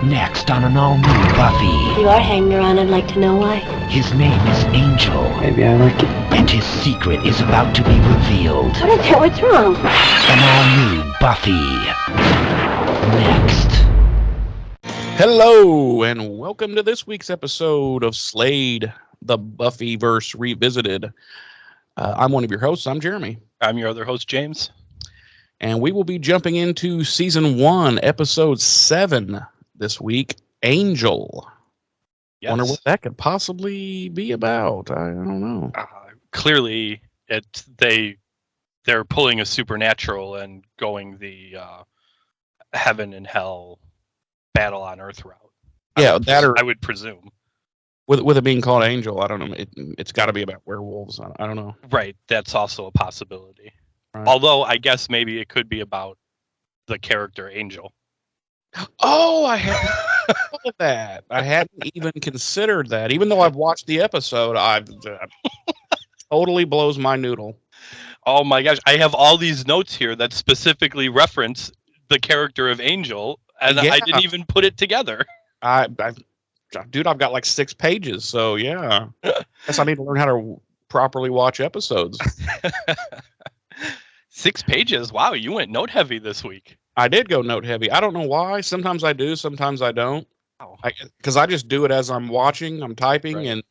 Next on an all-new Buffy. You are hanging around, I'd like to know why. His name is Angel. Maybe I like it. And his secret is about to be revealed. What is it? What's wrong? An all-new Buffy. Next. Hello, and welcome to this week's episode of Slade, the Buffyverse Revisited. I'm one of your hosts. I'm Jeremy. I'm your other host, James. And we will be jumping into Season 1, Episode 7 this week, Angel. Yes. Wonder what that could possibly be about. I don't know. Clearly, they're pulling a supernatural and going the heaven and hell battle on Earth route. I would presume. With it being called Angel, I don't know. It's got to be about werewolves. I don't know. Right, that's also a possibility. Right. Although I guess maybe it could be about the character Angel. Oh, I hadn't thought of that. I hadn't even considered that. Even though I've watched the episode, I've totally blows my noodle. Oh my gosh, I have all these notes here that specifically reference the character of Angel, and Yeah. I didn't even put it together. Dude, I've got like 6 pages, so yeah. Guess I need to learn how to properly watch episodes. 6 pages? Wow, you went note heavy this week. I did go note heavy. I don't know why. Sometimes I do, sometimes I don't. Oh. Because I just do it as I'm watching, I'm typing, Right. and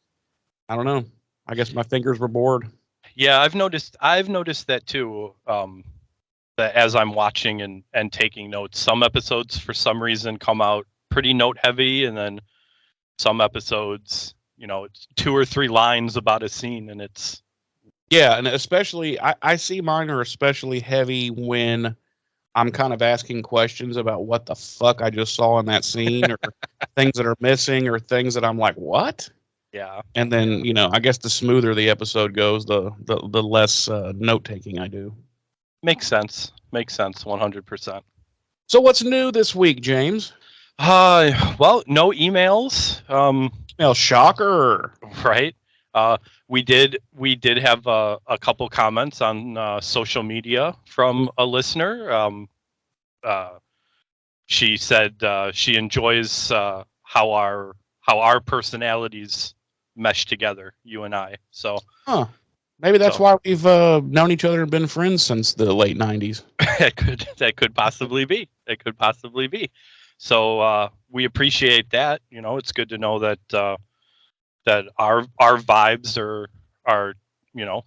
I don't know. I guess my fingers were bored. Yeah, I've noticed that too. That as I'm watching and taking notes, some episodes for some reason come out pretty note heavy, and then some episodes, it's 2 or 3 lines about a scene, and it's Yeah, and especially I see mine are especially heavy when I'm kind of asking questions about what the fuck I just saw in that scene, or things that are missing, or things that I'm like, what? yeah. And then, I guess the smoother the episode goes, the less note taking I do. Makes sense. 100%. So what's new this week, James? Well, no emails. Email shocker. Right. We did have a couple comments on social media from a listener. She said she enjoys how our personalities mesh together, you and I. So, Maybe that's why we've known each other and been friends since the late 90s. that could possibly be. So we appreciate that. It's good to know that that our vibes are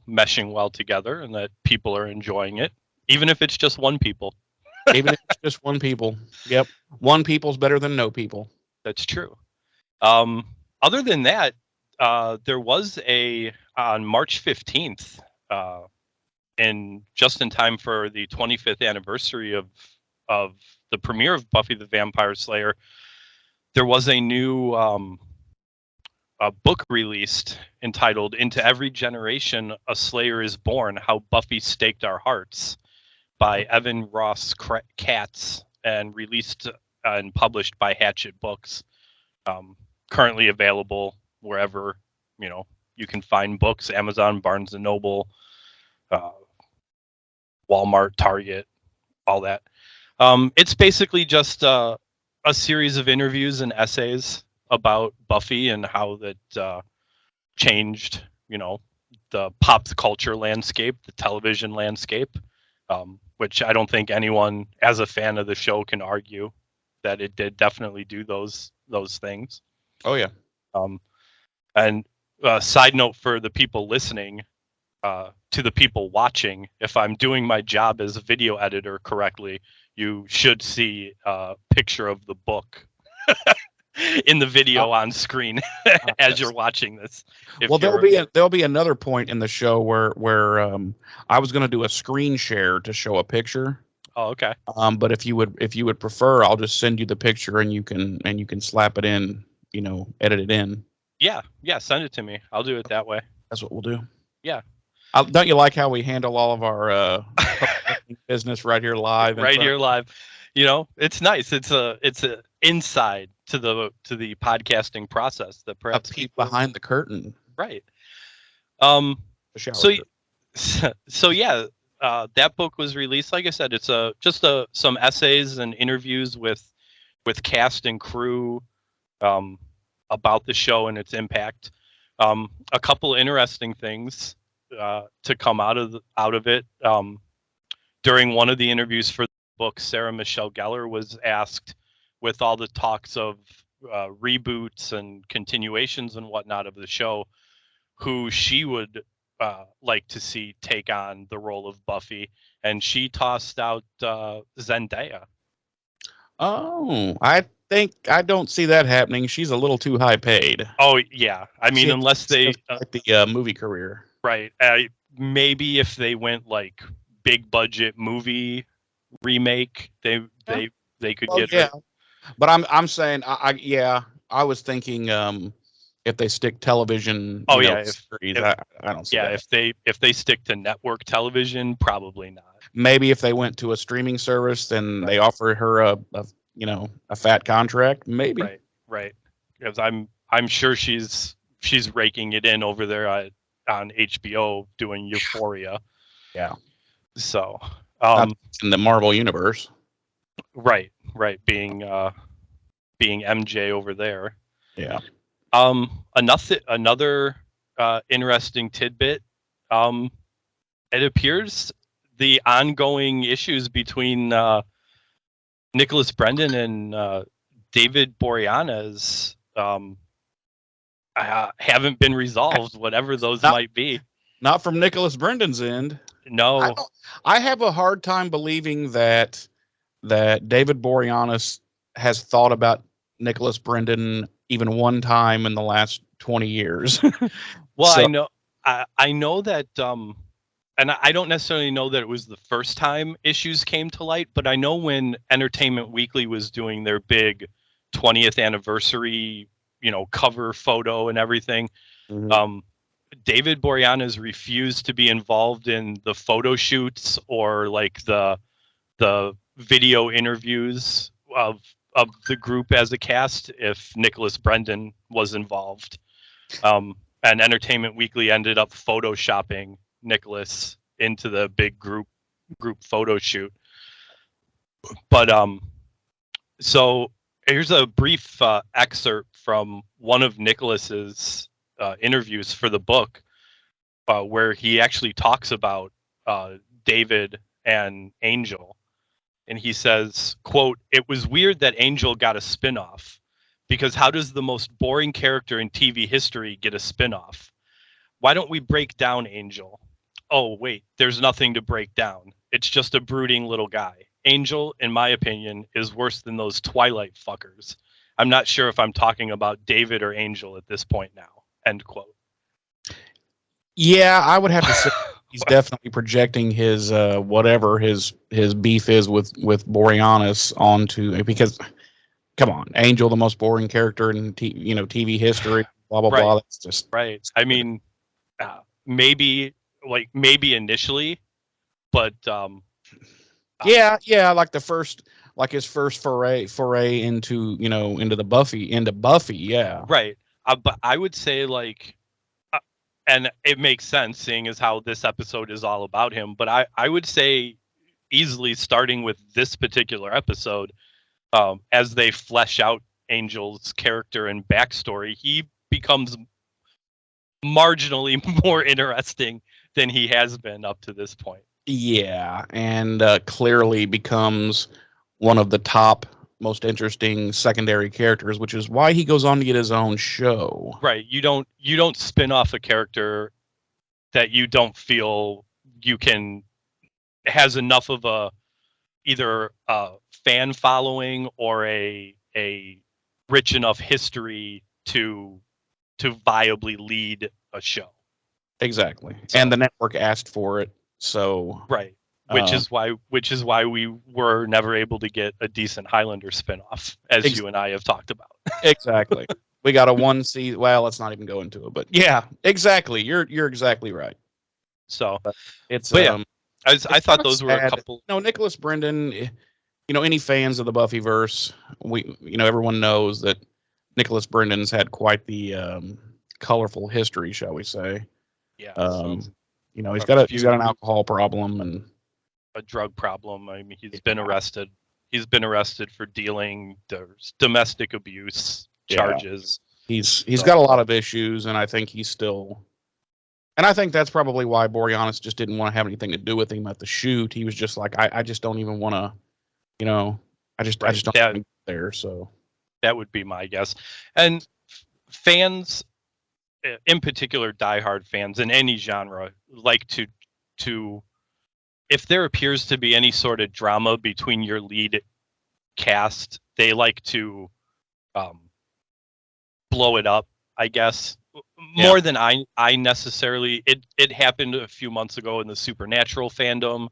meshing well together, and that people are enjoying it, even if it's just one people. Even if it's just one people. Yep. One people's better than no people. That's true. Other than that, there was on March 15th, just in time for the 25th anniversary of the premiere of Buffy the Vampire Slayer, there was a new a book released entitled "Into Every Generation a Slayer is Born: How Buffy Staked Our Hearts" by Evan Ross Katz, and released and published by Hatchet Books. Currently available wherever you can find books: Amazon, Barnes and Noble, Walmart, Target, all that. It's basically just a series of interviews and essays about Buffy and how that changed, the pop culture landscape, the television landscape, which I don't think anyone as a fan of the show can argue that it did definitely do those things. Oh, yeah. And side note for the people listening, to the people watching, if I'm doing my job as a video editor correctly, you should see a picture of the book in the video on screen as you're watching this. Well, there'll be another point in the show where I was going to do a screen share to show a picture. Oh, okay. But if you would prefer, I'll just send you the picture and you can slap it in, edit it in. Yeah, send it to me. I'll do it that way. That's what we'll do. Yeah. Don't you like how we handle all of our business right here live? Right here live. It's nice. It's a insight to the podcasting process that perhaps a peek behind the curtain. Right. So yeah, that book was released. Like I said, it's just some essays and interviews with cast and crew, about the show and its impact. A couple interesting things to come out of it. During one of the interviews for the book, Sarah Michelle Gellar was asked, with all the talks of reboots and continuations and whatnot of the show, who she would like to see take on the role of Buffy, and she tossed out Zendaya. Oh, I don't see that happening. She's a little too high paid. Oh yeah, I mean, She unless they has quite the movie career. right, maybe if they went like big budget movie remake, they could Well, get yeah, her. but I'm saying I was thinking if they stick television Oh yeah, series, if I don't see yeah, that. if they stick to network television, probably not. Maybe if they went to a streaming service and they offer her a fat contract, maybe. Right. Because I'm sure she's raking it in over there on HBO doing Euphoria. Yeah. So, Not in the Marvel universe. right, being MJ over there. Yeah. Another interesting tidbit. It appears the ongoing issues between Nicholas Brendan and David Boreanaz haven't been resolved, whatever those might be. Not from Nicholas Brendan's end. No. I have a hard time believing that David Boreanaz has thought about Nicholas Brendan even one time in the last 20 years. Well, So- I know that, and I don't necessarily know that it was the first time issues came to light, but I know when Entertainment Weekly was doing their big 20th anniversary, cover photo and everything, David Boreanaz refused to be involved in the photo shoots or like the video interviews of the group as a cast if Nicholas Brendan was involved. And Entertainment Weekly ended up photoshopping Nicholas into the big group photo shoot. But so here's a brief excerpt from one of Nicholas's interviews for the book, where he actually talks about David and Angel. And he says, quote, "It was weird that Angel got a spinoff, because how does the most boring character in TV history get a spinoff? Why don't we break down Angel? Oh, wait, there's nothing to break down. It's just a brooding little guy. Angel, in my opinion, is worse than those Twilight fuckers. I'm not sure if I'm talking about David or Angel at this point now." End quote. Yeah, I would have to say he's definitely projecting his whatever his beef is with Boreanaz onto, because come on, Angel, the most boring character in TV history, blah blah blah. That's just right. I mean, maybe initially, but yeah, like his first foray into into Buffy, yeah. Right. But I would say and it makes sense seeing as how this episode is all about him, but I would say easily starting with this particular episode, as they flesh out Angel's character and backstory, he becomes marginally more interesting than he has been up to this point. Yeah, and clearly becomes one of the top most interesting secondary characters, which is why he goes on to get his own show. Right. You don't spin off a character that you don't feel has enough of either a fan following or a rich enough history to viably lead a show. Exactly. So, and the network asked for it, so right. Which is why we were never able to get a decent Highlander spinoff, as you and I have talked about. Exactly. We got a 1 season. Well, let's not even go into it, but yeah, exactly. You're exactly right. So It's yeah, I thought those were a couple. Nicholas Brendan. Any fans of the Buffyverse, everyone knows that Nicholas Brendan's had quite the colorful history, shall we say? Yeah. He's got an alcohol problem and a drug problem. I mean, he's been arrested He's been arrested for dealing. There's domestic abuse charges. He's got a lot of issues, and I think he's still. And I think that's probably why Boreanaz just didn't want to have anything to do with him at the shoot. He was just like, I just don't even want to, I just don't want to be there. So that would be my guess. And fans, in particular, diehard fans in any genre, like to if there appears to be any sort of drama between your lead cast, they like to blow it up, I guess. More than I necessarily. It happened a few months ago in the Supernatural fandom,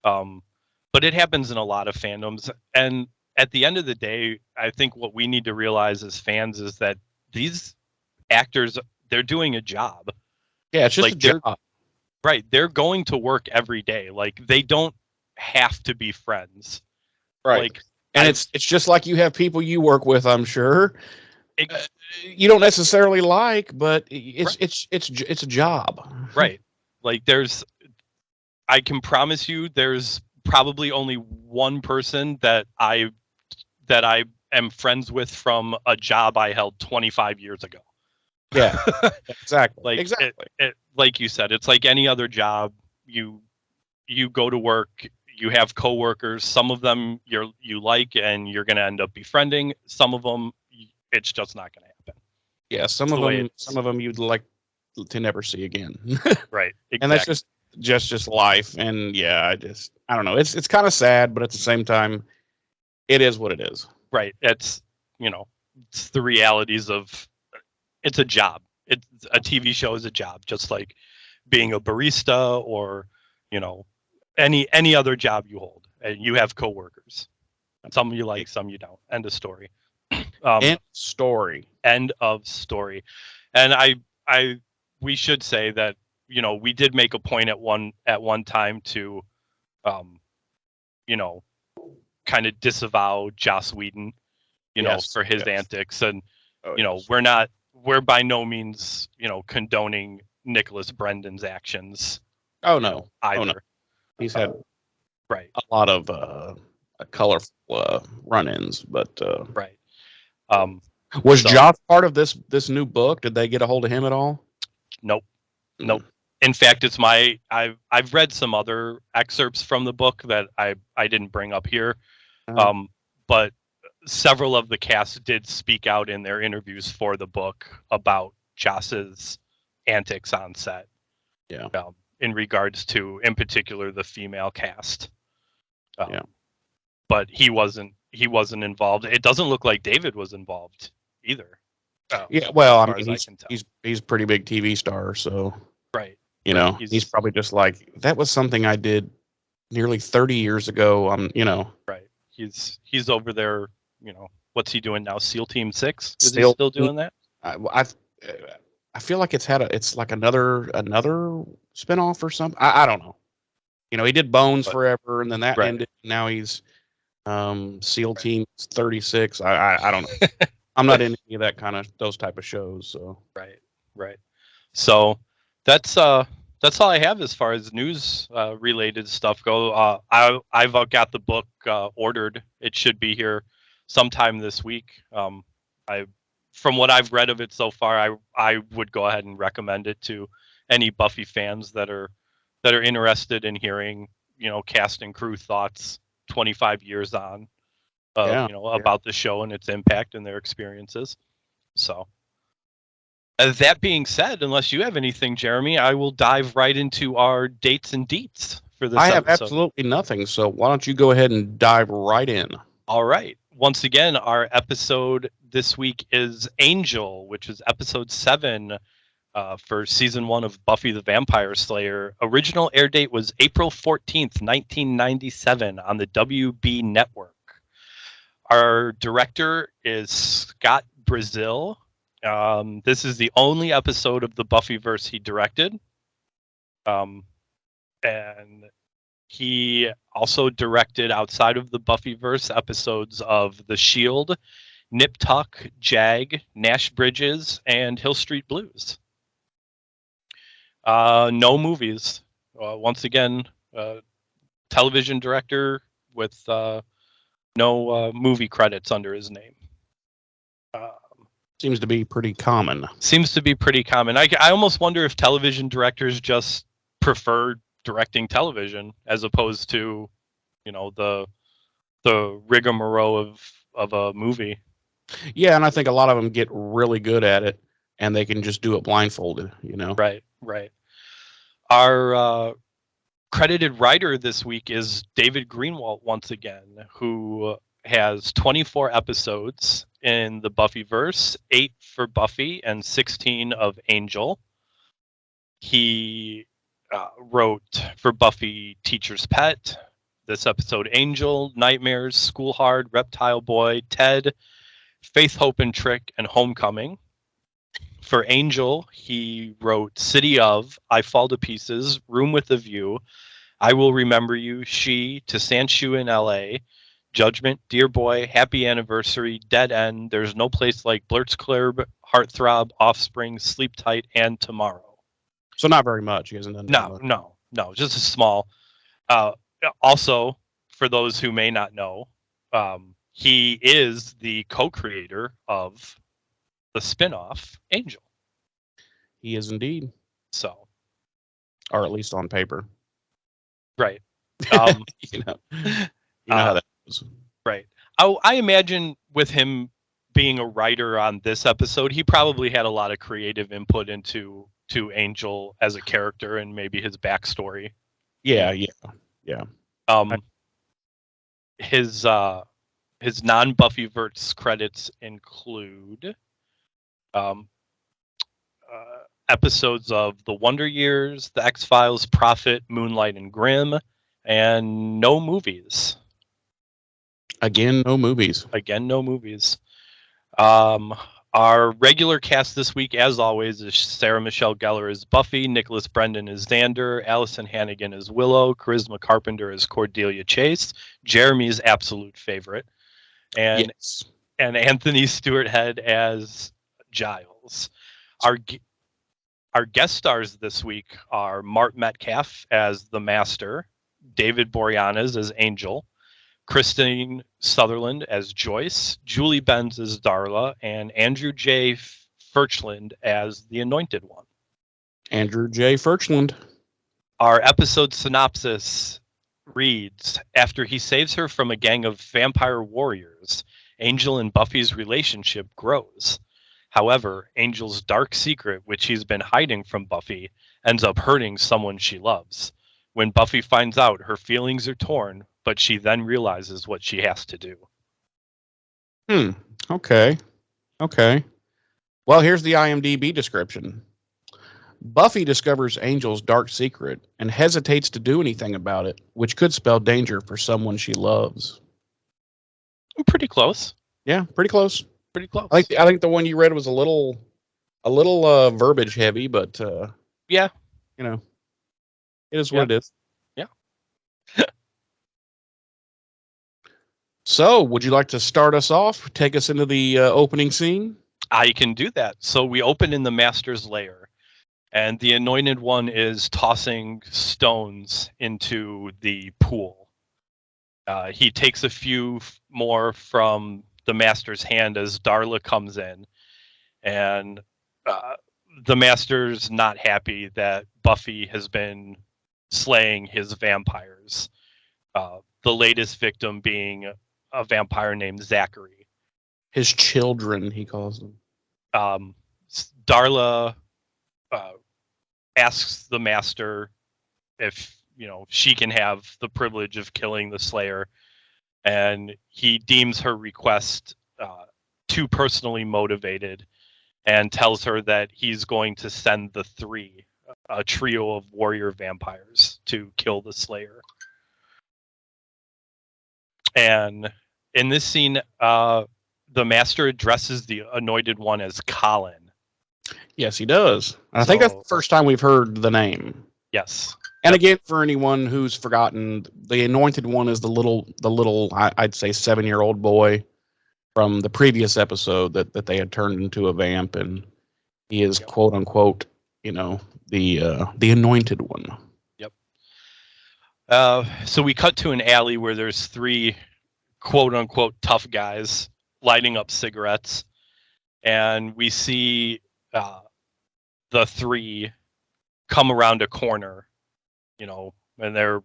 but it happens in a lot of fandoms. And at the end of the day, I think what we need to realize as fans is that these actors, they're doing a job. Yeah, it's just like a job. Right. They're going to work every day. Like, they don't have to be friends. Right. Like, and it's just like you have people you work with, I'm sure. You don't necessarily like, but it's a job. Right. Like, I can promise you there's probably only one person that I am friends with from a job I held 25 years ago. Yeah, exactly. Like, exactly. Like you said, it's like any other job. You go to work, you have coworkers. Some of them you like, and you're going to end up befriending. Some of them, it's just not going to happen. Yeah, some of them you'd like to never see again. Right. Exactly. And that's just life. And yeah, I don't know. It's kind of sad, but at the same time, it is what it is. Right. It's the realities of it's a job. It's a TV show is a job, just like being a barista or any other job you hold, and you have coworkers. Some you like, some you don't. End of story. End story. End of story. And we should say that we did make a point at one time to kind of disavow Joss Whedon for his antics, and we're by no means condoning Nicholas Brendan's actions. Oh no, either. Oh, no. He's had right a lot of colorful run-ins, but right. Was Joss part of this new book? Did they get a hold of him at all? Nope. Nope. In fact, it's I've read some other excerpts from the book that I didn't bring up here, but several of the cast did speak out in their interviews for the book about Joss's antics on set. Yeah. In regards to, in particular, the female cast. But he wasn't involved. It doesn't look like David was involved either. Yeah, well, I mean, he's a pretty big TV star, so right. He's probably just like, that was something I did nearly 30 years ago. Right. He's over there. What's he doing now? SEAL Team 6? Is he still doing that? I feel like it's like another spinoff or something. I don't know. He did Bones forever, and then that ended. Now he's SEAL Team 36. I don't know. I'm not into any of those type of shows. So right. So that's all I have as far as news related stuff go. I've got the book ordered. It should be here sometime this week. From what I've read of it so far, I would go ahead and recommend it to any Buffy fans that are interested in hearing cast and crew thoughts 25 years on about the show and its impact and their experiences. So that being said, unless you have anything, Jeremy, I will dive right into our dates and deets for this episode. I have absolutely nothing, so why don't you go ahead and dive right in? All right. Once again, our episode this week is Angel, which is episode 7 for season 1 of Buffy the Vampire Slayer. Original air date was April 14th, 1997 on the WB network. Our director is Scott Brazil. This is the only episode of the Buffyverse he directed. And he also directed, outside of the Buffyverse, episodes of The Shield, Nip Tuck, Jag, Nash Bridges, and Hill Street Blues. No movies. Once again, television director with No movie credits under his name. Seems to be pretty common. Seems to be pretty common. I almost wonder if television directors just prefer directing television as opposed to, the rigmarole of a movie. Yeah, and I think a lot of them get really good at it, and they can just do it blindfolded. Right. Our credited writer this week is David Greenwalt once again, who has 24 episodes in the Buffyverse, 8 for Buffy and 16 of Angel. He wrote for Buffy Teacher's Pet, this episode Angel, Nightmares, School Hard, Reptile Boy, Ted, Faith, Hope, and Trick, and Homecoming. For Angel, he wrote City of, I Fall to Pieces, Room with a View, I Will Remember You, She, To Sandshoe in L.A., Judgment, Dear Boy, Happy Anniversary, Dead End, There's No Place Like Blurt's Club, Heartthrob, Offspring, Sleep Tight, and Tomorrow. So not very much. He hasn't done that much. No, just a small. Also, for those who may not know, he is the co-creator of the spin-off Angel. He is indeed. So, or at least on paper. Right. You know how that goes. Right. I imagine with him being a writer on this episode, he probably had a lot of creative input into Angel as a character and maybe his backstory. Yeah. His non-Buffyverse credits include episodes of The Wonder Years, The X-Files, Prophet, Moonlight, and Grimm, and no movies. Again, no movies. Our regular cast this week, as always, is Sarah Michelle Gellar as Buffy, Nicholas Brendan as Xander, Allison Hannigan as Willow, Charisma Carpenter as Cordelia Chase, Jeremy's absolute favorite, and Yes. and Anthony Stewart Head as Giles. Our guest stars this week are Mart Metcalf as the Master, David Boreanaz as Angel, Christine Sutherland as Joyce, Julie Benz as Darla, and Andrew J. Furchland as the Anointed One. Andrew J. Furchland. Our episode synopsis reads, after he saves her from a gang of vampire warriors, Angel and Buffy's relationship grows. However, Angel's dark secret, which he's been hiding from Buffy, ends up hurting someone she loves. When Buffy finds out, her feelings are torn, but she then realizes what she has to do. Okay. Well, here's the IMDb description. Buffy discovers Angel's dark secret and hesitates to do anything about it, which could spell danger for someone she loves. Pretty close. Yeah, pretty close. Pretty close. I think the one you read was a little verbiage heavy, but yeah, it is what it is. Yeah. So, would you like to start us off? Take us into the opening scene? I can do that. So we open in the Master's lair, and the Anointed One is tossing stones into the pool. He takes a few more from the Master's hand as Darla comes in, and the Master's not happy that Buffy has been slaying his vampires. The latest victim being a vampire named Zachary. His children, he calls them. Darla asks the Master if she can have the privilege of killing the Slayer, and he deems her request too personally motivated and tells her that he's going to send the three, a trio of warrior vampires, to kill the Slayer. And in this scene, the Master addresses the Anointed One as Colin. Yes, he does. And I think that's the first time we've heard the name. Yes. And again, for anyone who's forgotten, the Anointed One is the little I'd say 7-year-old boy from the previous episode that they had turned into a vamp, and he is quote unquote, the Anointed One. Yep. So we cut to an alley where there's three quote unquote tough guys lighting up cigarettes, and we see the three come around a corner, and they're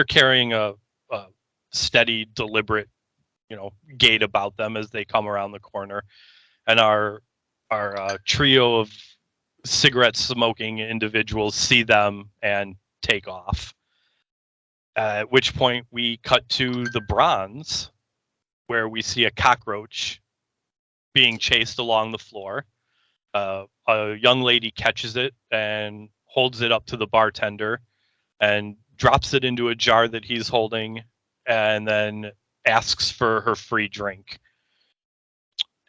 carrying a steady, deliberate, gait about them as they come around the corner, and our trio of cigarette smoking individuals see them and take off. At which point we cut to the bronze, where we see a cockroach being chased along the floor. A young lady catches it and holds it up to the bartender and drops it into a jar that he's holding, and then asks for her free drink.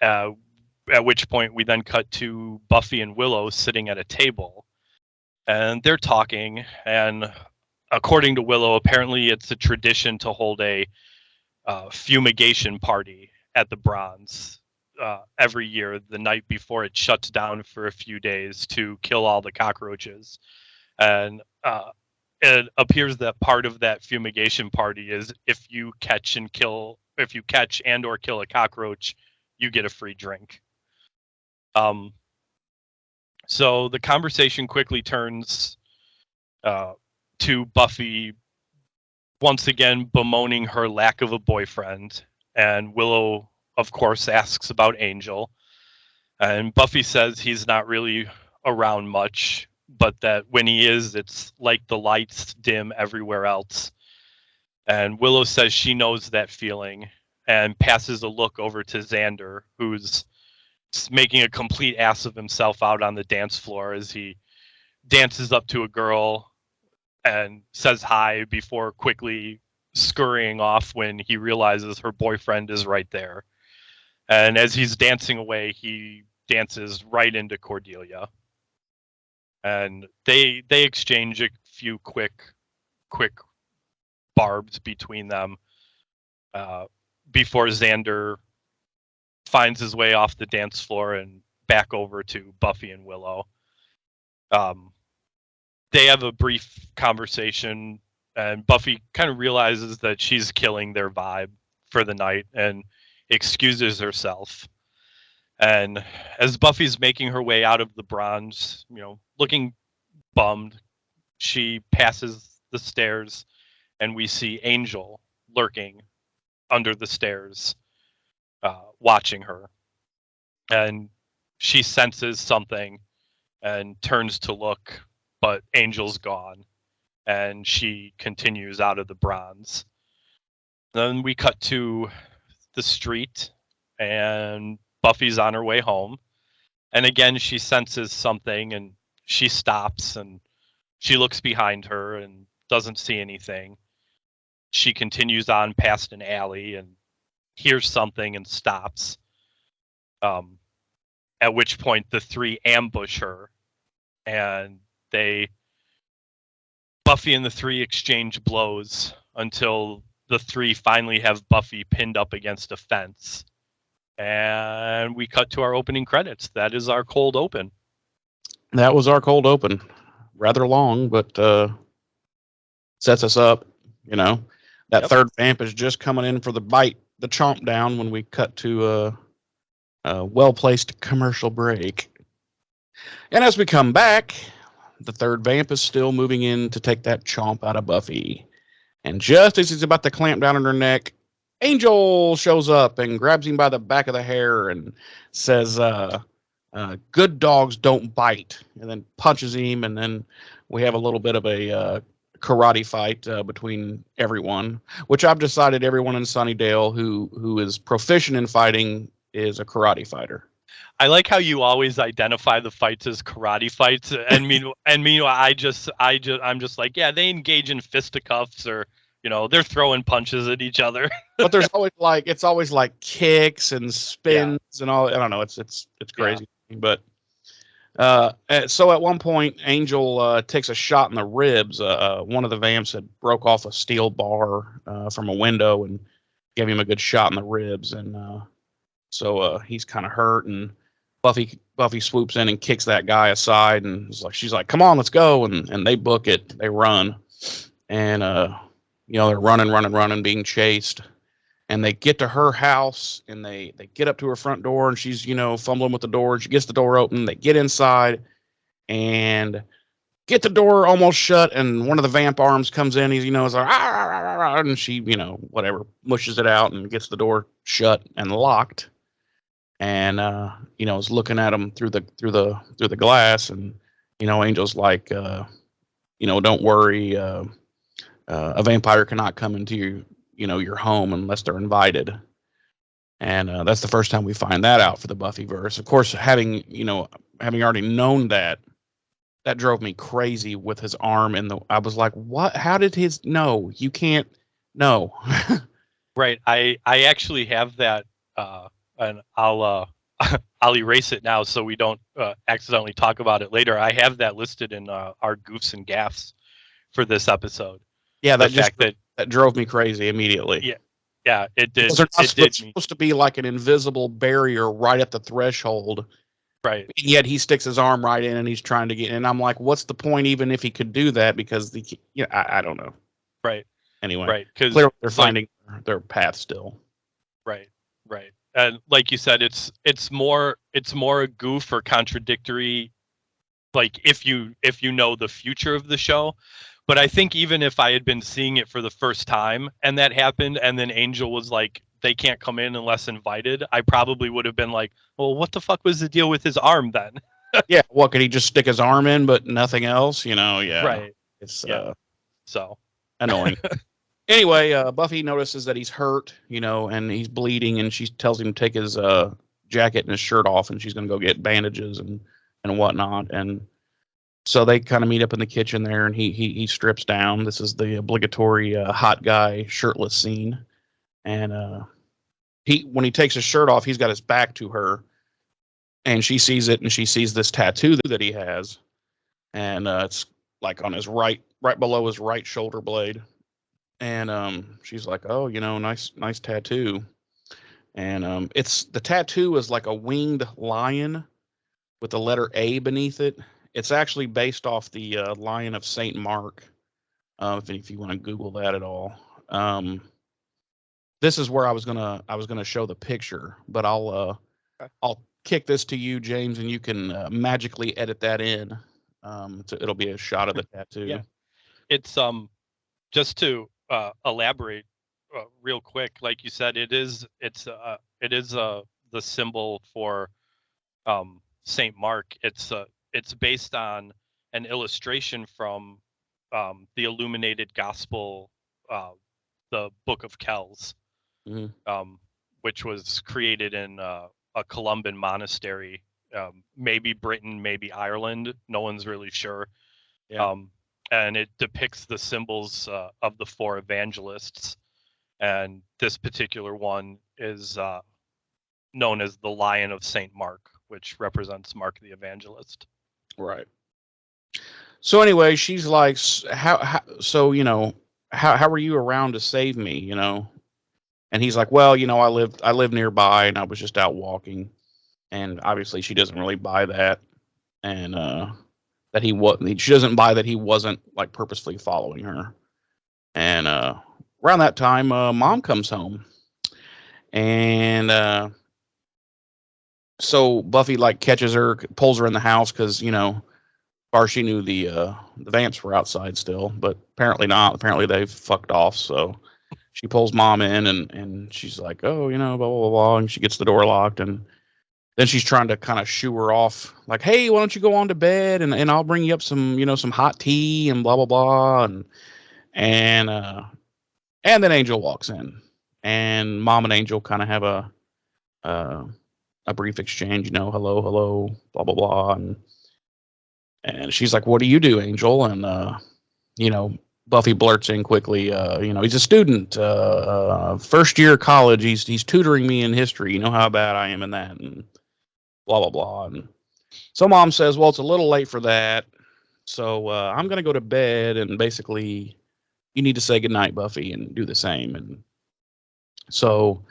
At which point we then cut to Buffy and Willow sitting at a table, and they're talking. And according to Willow, apparently it's a tradition to hold a fumigation party at the Bronze every year, the night before it shuts down for a few days to kill all the cockroaches. And it appears that part of that fumigation party is if you catch and or kill a cockroach, you get a free drink. So the conversation quickly turns to Buffy once again bemoaning her lack of a boyfriend, and Willow, of course, asks about Angel, and Buffy says he's not really around much, but that when he is, it's like the lights dim everywhere else. And Willow says she knows that feeling and passes a look over to Xander, who's making a complete ass of himself out on the dance floor as he dances up to a girl and says hi before quickly scurrying off when he realizes her boyfriend is right there. And as he's dancing away, he dances right into Cordelia. And they exchange a few quick barbs between them before Xander finds his way off the dance floor and back over to Buffy and Willow. They have a brief conversation, and Buffy kind of realizes that she's killing their vibe for the night and excuses herself. And as Buffy's making her way out of the Bronze, looking bummed, she passes the stairs, and we see Angel lurking under the stairs, watching her. And she senses something and turns to look, but Angel's gone, and she continues out of the Bronze. Then we cut to the street, and Buffy's on her way home. And again, she senses something, and she stops, and she looks behind her and doesn't see anything. She continues on past an alley and hears something and stops. At which point the three ambush her, and Buffy and the three exchange blows until the three finally have Buffy pinned up against a fence. And we cut to our opening credits. That is our cold open. That was our cold open. Rather long, but sets us up. That third vamp is just coming in for the bite, the chomp down when we cut to a well-placed commercial break. And as we come back, the third vamp is still moving in to take that chomp out of Buffy. And just as he's about to clamp down on her neck, Angel shows up and grabs him by the back of the hair and says, good dogs don't bite, and then punches him. And then we have a little bit of a karate fight between everyone, which I've decided everyone in Sunnydale who is proficient in fighting is a karate fighter. I like how you always identify the fights as karate fights, and meanwhile, I'm just like, yeah, they engage in fisticuffs, or they're throwing punches at each other. But there's always like kicks and spins and all. I don't know. It's crazy, but so at one point, Angel takes a shot in the ribs. One of the vamps had broke off a steel bar from a window and gave him a good shot in the ribs, and so he's kind of hurt. And Buffy swoops in and kicks that guy aside, and she's like, "Come on, let's go!" And they book it. They run, and they're running, being chased. and they get to her house, and they get up to her front door, and she's, fumbling with the door. She gets the door open. They get inside and get the door almost shut, and one of the vamp arms comes in. He's, is like, "Ah, ah, ah, ah," and she, whatever, mushes it out and gets the door shut and locked. And is looking at him through the glass, and Angel's like, don't worry, a vampire cannot come into your home unless they're invited. And that's the first time we find that out for the Buffyverse. Of course, having already known that drove me crazy with his arm I was like, what? How did no, you can't, no. Right. I actually have that, and I'll erase it now so we don't accidentally talk about it later. I have that listed in our goofs and gaffs for this episode. Yeah, that drove me crazy immediately. Yeah, it did. It's supposed to be like an invisible barrier right at the threshold. Right. And yet he sticks his arm right in, and he's trying to get in. And I'm like, what's the point even if he could do that? Because I don't know. Right. Anyway. Right. Because clearly they're finding their path still. Right. Right. And like you said, it's more a goof or contradictory. Like if you know the future of the show. But I think even if I had been seeing it for the first time and that happened, and then Angel was like, they can't come in unless invited, I probably would have been like, well, what the fuck was the deal with his arm then? Yeah, what, could he just stick his arm in but nothing else? Yeah. Right. It's so annoying. Anyway, Buffy notices that he's hurt, and he's bleeding, and she tells him to take his jacket and his shirt off, and she's going to go get bandages and whatnot. And so they kind of meet up in the kitchen there, and he strips down. This is the obligatory hot guy shirtless scene. And when he takes his shirt off, he's got his back to her, and she sees it, and she sees this tattoo that he has, and it's like on his right below his right shoulder blade. And she's like, oh, nice tattoo. And the tattoo is like a winged lion with the letter A beneath it. It's actually based off the Lion of Saint Mark. If you want to Google that at all. This is where I was gonna show the picture, but I'll kick this to you, James, and you can magically edit that in. It'll be a shot of the tattoo. Yeah. It's just to elaborate real quick, like you said, it is the symbol for Saint Mark. It's based on an illustration from the Illuminated Gospel, the Book of Kells, which was created in a Columban monastery, maybe Britain, maybe Ireland. No one's really sure. Yeah. And it depicts the symbols of the four evangelists. And this particular one is known as the Lion of Saint Mark, which represents Mark the Evangelist. Right. So anyway, she's like, how were you around to save me, And he's like, well, I live nearby, and I was just out walking. And obviously she doesn't really buy that. And she doesn't buy that he wasn't like purposefully following her. And around that time, Mom comes home. And so Buffy like catches her, pulls her in the house because, far she knew the vamps were outside still, but apparently not. Apparently they've fucked off. So she pulls Mom in, and she's like, oh, blah, blah, blah, blah. And she gets the door locked, and then she's trying to kind of shoo her off, like, hey, why don't you go on to bed, and I'll bring you up some, some hot tea and blah, blah, blah. And then Angel walks in, and Mom and Angel kind of have a brief exchange, hello, blah, blah, blah. And she's like, what do you do, Angel? And, Buffy blurts in quickly, he's a student, first year of college. He's tutoring me in history. You know how bad I am in that, and blah, blah, blah. And so Mom says, well, it's a little late for that. So I'm going to go to bed, and basically you need to say goodnight, Buffy, and do the same. And so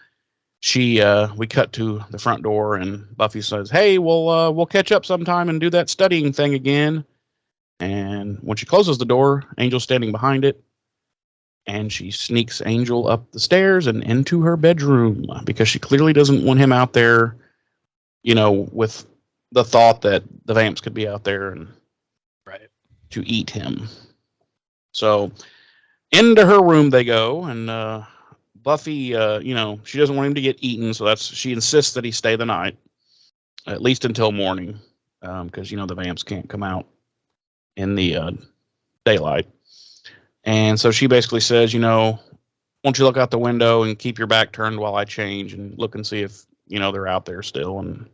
we cut to the front door, and Buffy says, hey, we'll catch up sometime and do that studying thing again. And when she closes the door, Angel's standing behind it. and she sneaks Angel up the stairs and into her bedroom because she clearly doesn't want him out there, with the thought that the vamps could be out there and Right. to eat him. So into her room they go, and Buffy, she doesn't want him to get eaten, so she insists that he stay the night, at least until morning, because the vamps can't come out in the daylight. And so she basically says, why don't you look out the window and keep your back turned while I change and look and see if, they're out there still. And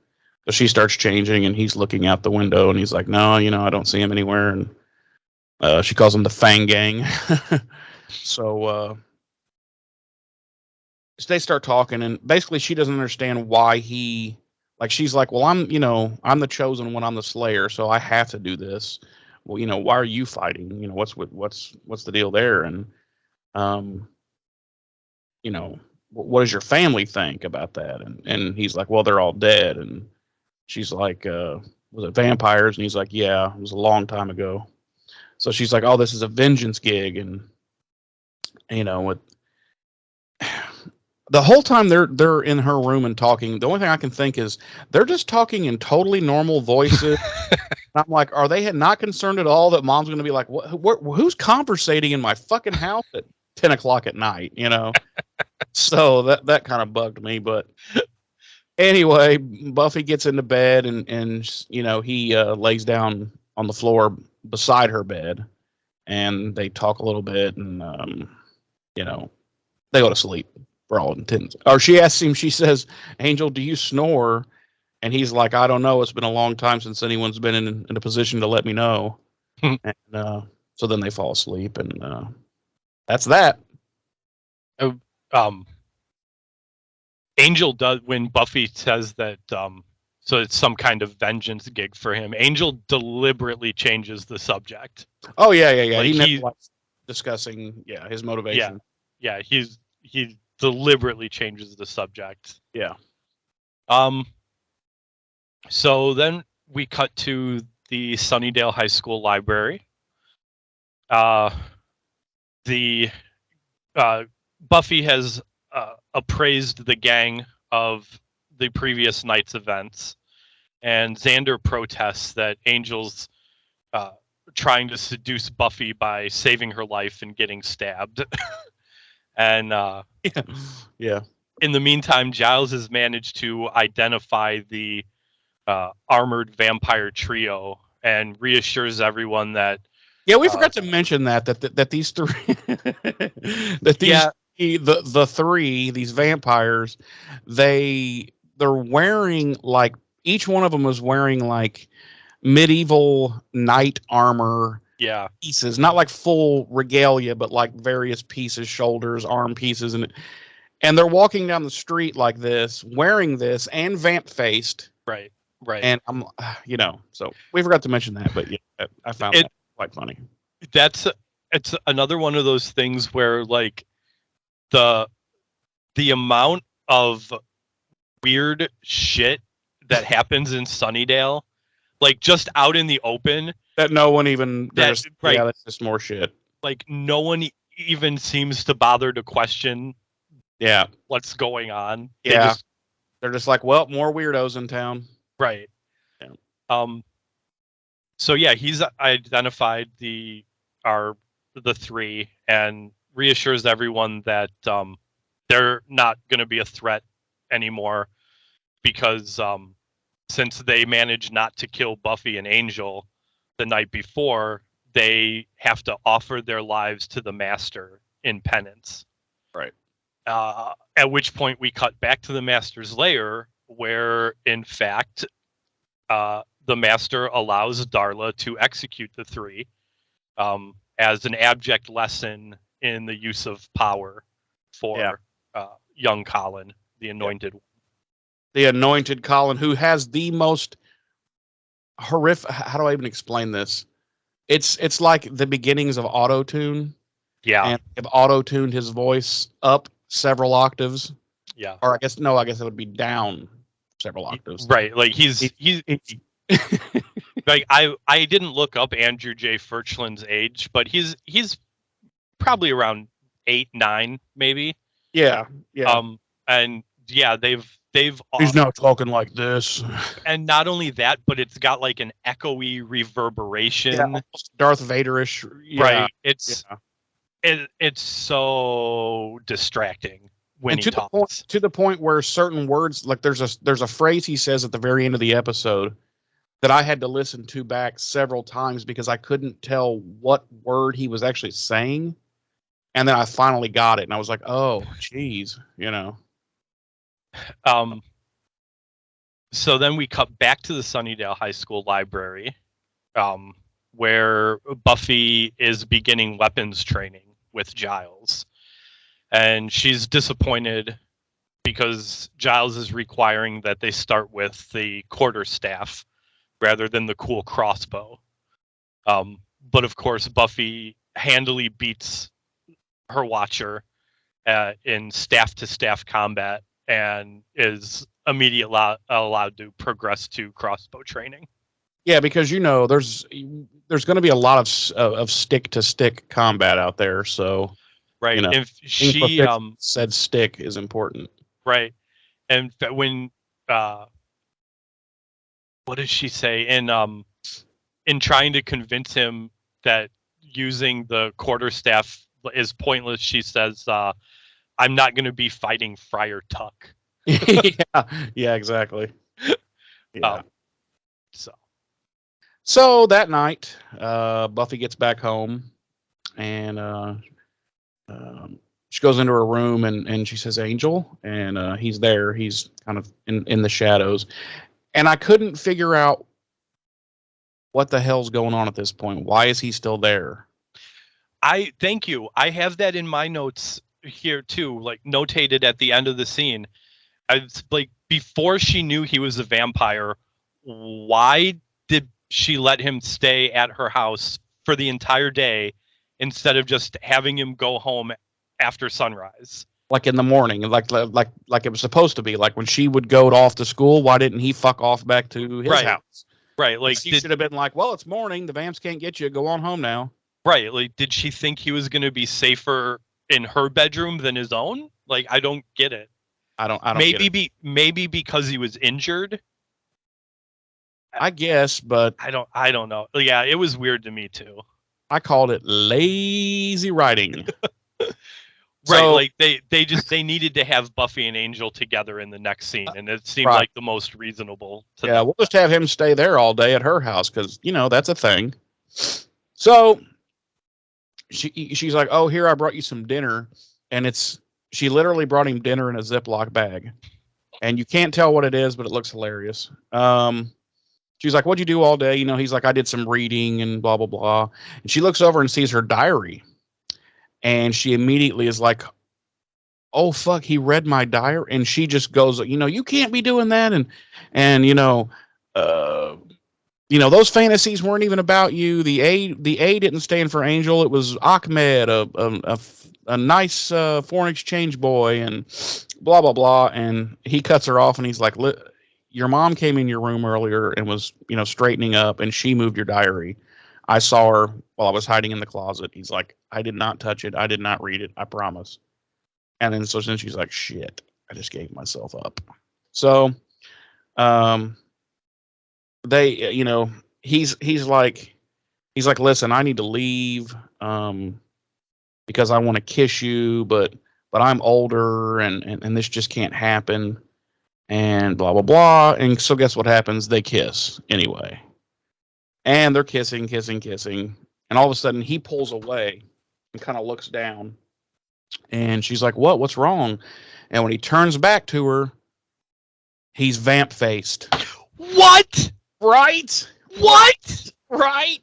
so she starts changing and he's looking out the window and he's like, no, I don't see him anywhere. And she calls him the Fang Gang. So they start talking and basically she doesn't understand why she's like, well, I'm the chosen one, I'm the Slayer, so I have to do this. Well, why are you fighting? What's the deal there? And, what does your family think about that? And he's like, well, they're all dead. And she's like, was it vampires? And he's like, yeah, it was a long time ago. So she's like, oh, this is a vengeance gig. And, with the whole time they're in her room and talking, the only thing I can think is they're just talking in totally normal voices. I'm like, are they not concerned at all that mom's going to be like, who's conversating in my fucking house at 10 o'clock at night, So that kind of bugged me. But anyway, Buffy gets into bed and he lays down on the floor beside her bed and they talk a little bit and, they go to sleep for all intents. Or she asks him, she says, Angel, do you snore? And he's like, I don't know. It's been a long time since anyone's been in a position to let me know. And so then they fall asleep, and that's that. Angel does, when Buffy says that, so it's some kind of vengeance gig for him, Angel deliberately changes the subject. Oh, yeah. Like he never likes discussing, his motivation. Yeah, he deliberately changes the subject. Yeah. So then we cut to the Sunnydale High School library. Buffy has appraised the gang of the previous night's events, and Xander protests that Angel's trying to seduce Buffy by saving her life and getting stabbed. And yeah. In the meantime, Giles has managed to identify the armored vampire trio and reassures everyone that we forgot to mention that these three the three, these vampires, they're wearing, like, each one of them is wearing like medieval knight armor pieces, not like full regalia, but like various pieces, shoulders, arm pieces, and they're walking down the street like this, wearing this and vamp faced. Right. And I'm, so we forgot to mention that, but I found that quite funny. It's another one of those things where, like, the amount of weird shit that happens in Sunnydale, like just out in the open, that no one even, that's just more shit. Like no one even seems to bother to question what's going on. They're just like, well, more weirdos in town. Right. Yeah. So he's identified the three and reassures everyone that they're not going to be a threat anymore because since they managed not to kill Buffy and Angel the night before, they have to offer their lives to the Master in penance. Right. At which point we cut back to the Master's lair, where in fact the Master allows Darla to execute the three as an abject lesson in the use of power for young Colin, the anointed one. The anointed Colin, who has the most horrific, how do I even explain this? It's like the beginnings of auto-tune. Yeah. And if auto-tuned his voice up several octaves. Yeah. Or I guess it would be down several octaves. Right. Like he's like I didn't look up Andrew J. Furchland's age, but he's probably around 8, 9, maybe. Yeah. And yeah, they've He's not talking like this. and not only that, but it's got like an echoey reverberation. Yeah, almost Darth Vader-ish. Yeah, right. It's so distracting when and he talks. to the point where certain words, like there's a phrase he says at the very end of the episode that I had to listen to back several times because I couldn't tell what word he was actually saying. And then I finally got it, and I was like, "Oh, geez," So then we cut back to the Sunnydale High School library, where Buffy is beginning weapons training with Giles. And she's disappointed because Giles is requiring that they start with the quarterstaff rather than the cool crossbow. But of course, Buffy handily beats her watcher in staff-to-staff combat and is immediately allowed to progress to crossbow training. Yeah, because there's going to be a lot of stick-to-stick combat out there, so right. If she said stick is important, right, and when what does she say in trying to convince him that using the quarterstaff is pointless, she says, "I'm not going to be fighting Friar Tuck." yeah, exactly. Yeah. So that night, Buffy gets back home, and she goes into her room, and she says, "Angel," and he's there. He's kind of in the shadows, and I couldn't figure out what the hell's going on at this point. Why is he still there? Thank you. I have that in my notes here too, like notated at the end of the scene. It's like before she knew he was a vampire, why did she let him stay at her house for the entire day instead of just having him go home after sunrise? Like in the morning, like it was supposed to be. Like when she would go off to school, why didn't he fuck off back to his house? Right. Like he should have been like, well, it's morning. The vamps can't get you. Go on home now. Right. Like, did she think he was going to be safer in her bedroom than his own? Like, I don't get it. I don't maybe because he was injured. I guess, but I don't know. Yeah, it was weird to me too. I called it lazy writing. Right, like they needed to have Buffy and Angel together in the next scene, and it seemed like the most reasonable. Yeah, we'll just have him stay there all day at her house because that's a thing. So she's like, "Oh, here I brought you some dinner," and she literally brought him dinner in a Ziploc bag, and you can't tell what it is, but it looks hilarious. She's like, "What'd you do all day?" He's like, "I did some reading and blah blah blah," and she looks over and sees her diary. And she immediately is like, "Oh fuck, he read my diary." And she just goes, "You can't be doing that." And those fantasies weren't even about you. The A didn't stand for Angel. It was Ahmed, a nice foreign exchange boy, and blah blah blah. And he cuts her off, and he's like, "Your mom came in your room earlier and was straightening up, and she moved your diary. I saw her while I was hiding in the closet." He's like, "I did not touch it. I did not read it. I promise." And then she's like, "Shit, I just gave myself up." So, he's like, "Listen, I need to leave, because I want to kiss you, but I'm older and this just can't happen." And blah blah blah. And so guess what happens? They kiss anyway. And they're kissing. And all of a sudden he pulls away and kind of looks down. And she's like, What's wrong? And when he turns back to her, he's vamp faced. What? Right? What? Right?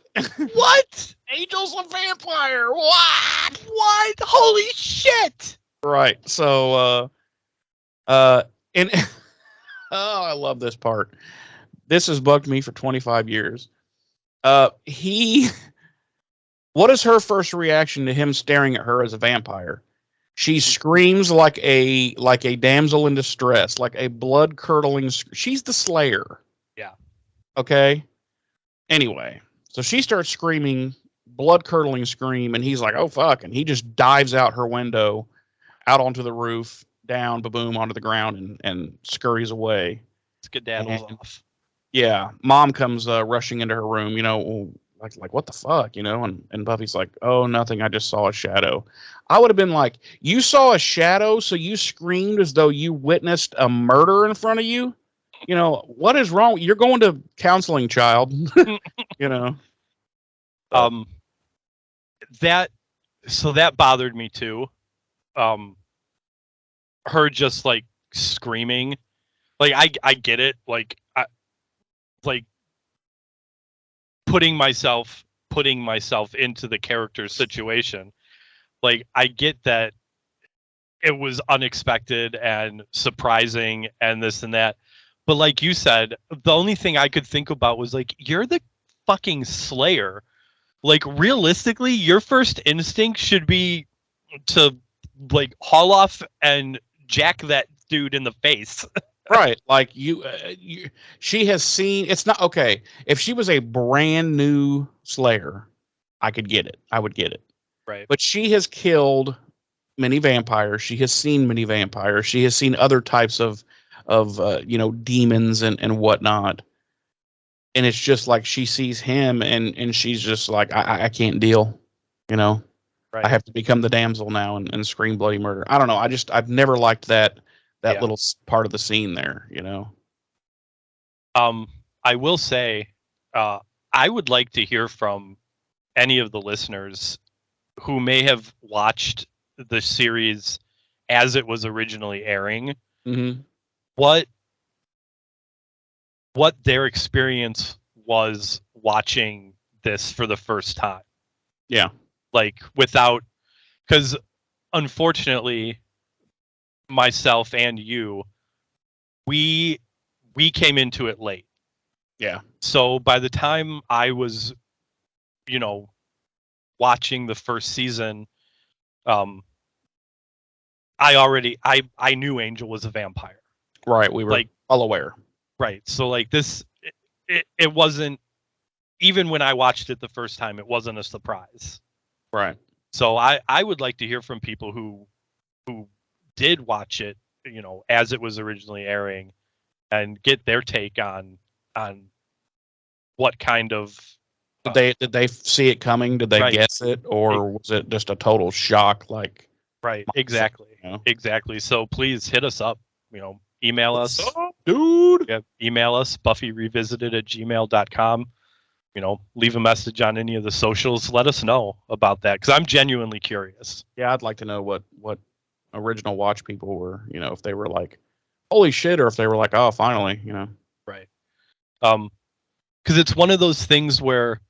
What? Angel's a vampire. What? Holy shit. Right. So, and oh, I love this part. This has bugged me for 25 years. What is her first reaction to him staring at her as a vampire? She screams like a damsel in distress, like a blood curdling. She's the Slayer. Yeah. Okay. Anyway, so she starts screaming blood curdling scream, and he's like, "Oh fuck!" and he just dives out her window, out onto the roof, down, boom, onto the ground, and scurries away. Skedaddles And, off. yeah, mom comes rushing into her room. Like what the fuck, and Buffy's like, "Oh, nothing. I just saw a shadow." I would have been like, "You saw a shadow, so you screamed as though you witnessed a murder in front of you." What is wrong? You're going to counseling, child. you know. That bothered me too. Her just like screaming, like I get it, like putting myself into the character's situation. Like I get that it was unexpected and surprising and this and that, but like you said, the only thing I could think about was like, you're the fucking Slayer. Like realistically, your first instinct should be to like haul off and jack that dude in the face. Right. Like she has seen, it's not okay. If she was a brand new Slayer, I could get it. I would get it. Right. But she has killed many vampires. She has seen many vampires. She has seen other types of demons and whatnot. And it's just like she sees him and she's just like, I can't deal. Right. I have to become the damsel now and scream bloody murder. I don't know. I've never liked that little part of the scene there. I will say, I would like to hear from any of the listeners who may have watched the series as it was originally airing. Mm-hmm. What their experience was watching this for the first time. Yeah. Like because unfortunately, myself and you, we came into it late. Yeah. So by the time I was, watching the first season, I knew Angel was a vampire. Right. We were like all aware. Right. So like this, it wasn't, even when I watched it the first time, it wasn't a surprise. Right. So I would like to hear from people who did watch it, as it was originally airing, and get their take on what kind of did they see it coming? Did they Right. guess it, or was it just a total shock? Like, right, exactly, exactly. So please hit us up. Email us, what's up, dude. Yeah, email us buffyrevisited@gmail.com. Leave a message on any of the socials. Let us know about that, because I'm genuinely curious. Yeah, I'd like to know what original watch people were. If they were like, "Holy shit," or if they were like, "Oh, finally," Right. Because it's one of those things where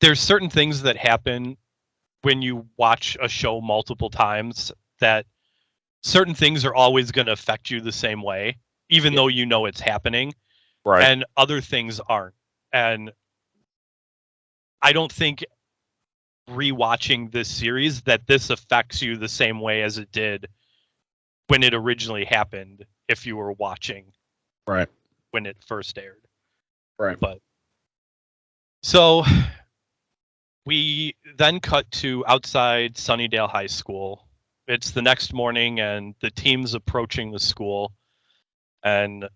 there's certain things that happen when you watch a show multiple times, that certain things are always going to affect you the same way, even though it's happening. Right. And other things aren't. And I don't think rewatching this series that this affects you the same way as it did when it originally happened, if you were watching right when it first aired. Right. But so we then cut to outside Sunnydale High School. It's the next morning and the team's approaching the school, and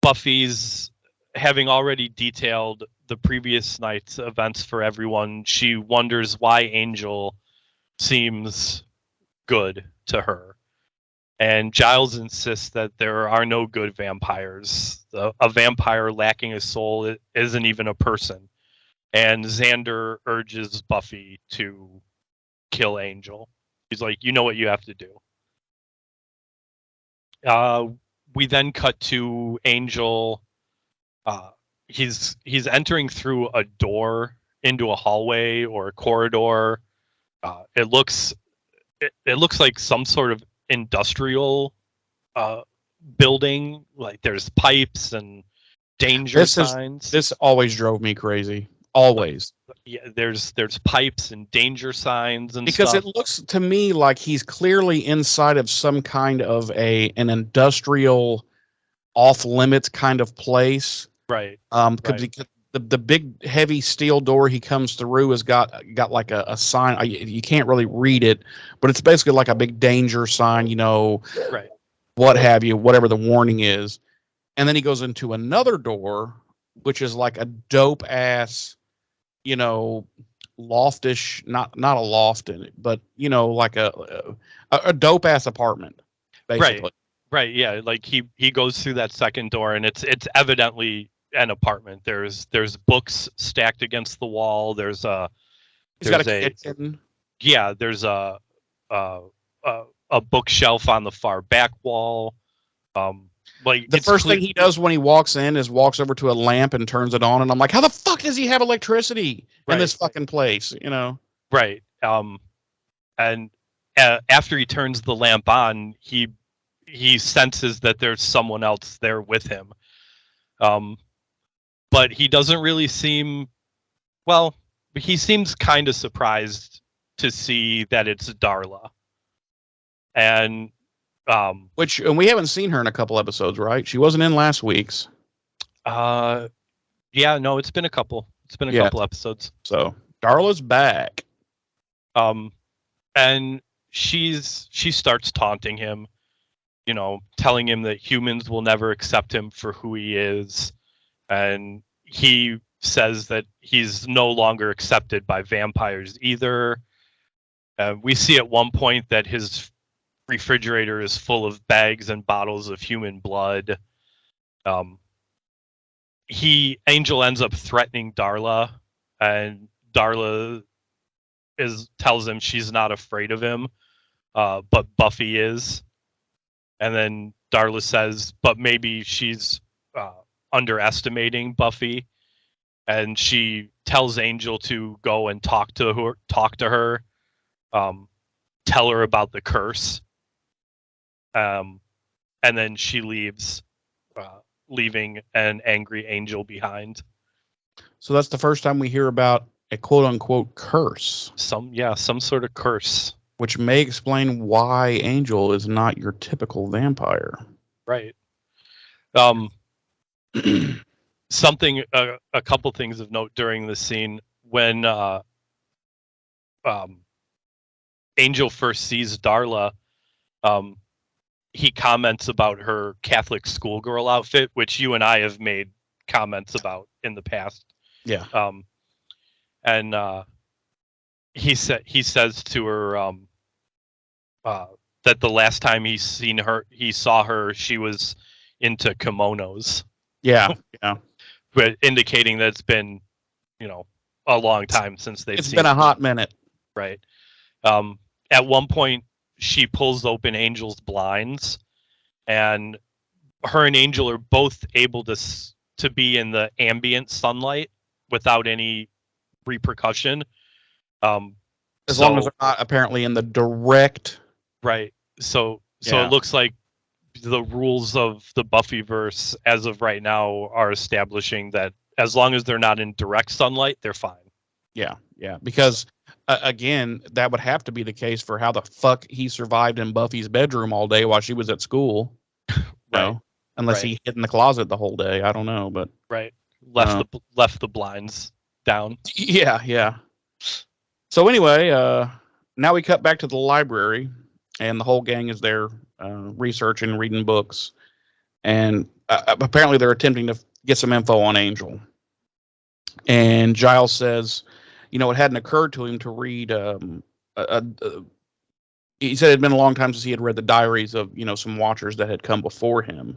Buffy's, having already detailed the previous night's events for everyone, she wonders why Angel seems good to her. And Giles insists that there are no good vampires. A vampire lacking a soul isn't even a person. And Xander urges Buffy to kill Angel. He's like, you know what you have to do. We then cut to Angel. He's entering through a door into a hallway or a corridor. It looks like some sort of industrial building. Like there's pipes and danger signs. This always drove me crazy. Always. Yeah, there's pipes and danger signs and because stuff. It looks to me like he's clearly inside of some kind of an industrial off limits kind of place. Right. Because the big heavy steel door he comes through has got like a sign. You can't really read it, but it's basically like a big danger sign, Right. what have you, whatever the warning is. And then he goes into another door, which is like a dope ass, loftish, not a loft in it, but like a dope ass apartment, basically. Right. Yeah. Like he goes through that second door, and it's evidently an apartment. There's books stacked against the wall. There's a He's got a kitchen. Yeah. There's a bookshelf on the far back wall. Like the first thing he does when he walks in is walks over to a lamp and turns it on, and I'm like, how the fuck does he have electricity in this fucking place? Right. And after he turns the lamp on, he senses that there's someone else there with him. But he doesn't really seem, well, he seems kind of surprised to see that it's Darla. And and we haven't seen her in a couple episodes, right? She wasn't in last week's. Yeah, no, it's been a couple couple episodes. So Darla's back. And she starts taunting him, telling him that humans will never accept him for who he is. And he says that he's no longer accepted by vampires either. We see at one point that his refrigerator is full of bags and bottles of human blood. Angel ends up threatening Darla, and Darla tells him she's not afraid of him, but Buffy is. And then Darla says, but maybe she's underestimating Buffy, and she tells Angel to go and talk to her, tell her about the curse. And then she leaves, leaving an angry Angel behind. So that's the first time we hear about a quote unquote curse. Some sort of curse. Which may explain why Angel is not your typical vampire. Right. Something, a couple things of note during the scene when Angel first sees Darla, he comments about her Catholic schoolgirl outfit, which you and I have made comments about in the past. Yeah. And he says to her that the last time he saw her, she was into kimonos. Yeah. Yeah. But indicating that it's been, a long time since they've It's seen been a hot minute. Right. At one point, she pulls open Angel's blinds, and her and Angel are both able to be in the ambient sunlight without any repercussion. As long as they're not apparently in the direct. Right. So it looks like the rules of the Buffyverse as of right now are establishing that as long as they're not in direct sunlight, they're fine. Yeah. Yeah. Because again, that would have to be the case for how the fuck he survived in Buffy's bedroom all day while she was at school. Right. Unless he hid in the closet the whole day. I don't know, but right. Left the blinds down. Yeah. Yeah. So anyway, now we cut back to the library, and the whole gang is there researching, reading books, and apparently they're attempting to get some info on Angel. And Giles says, it hadn't occurred to him to read. He said it had been a long time since he had read the diaries of some Watchers that had come before him,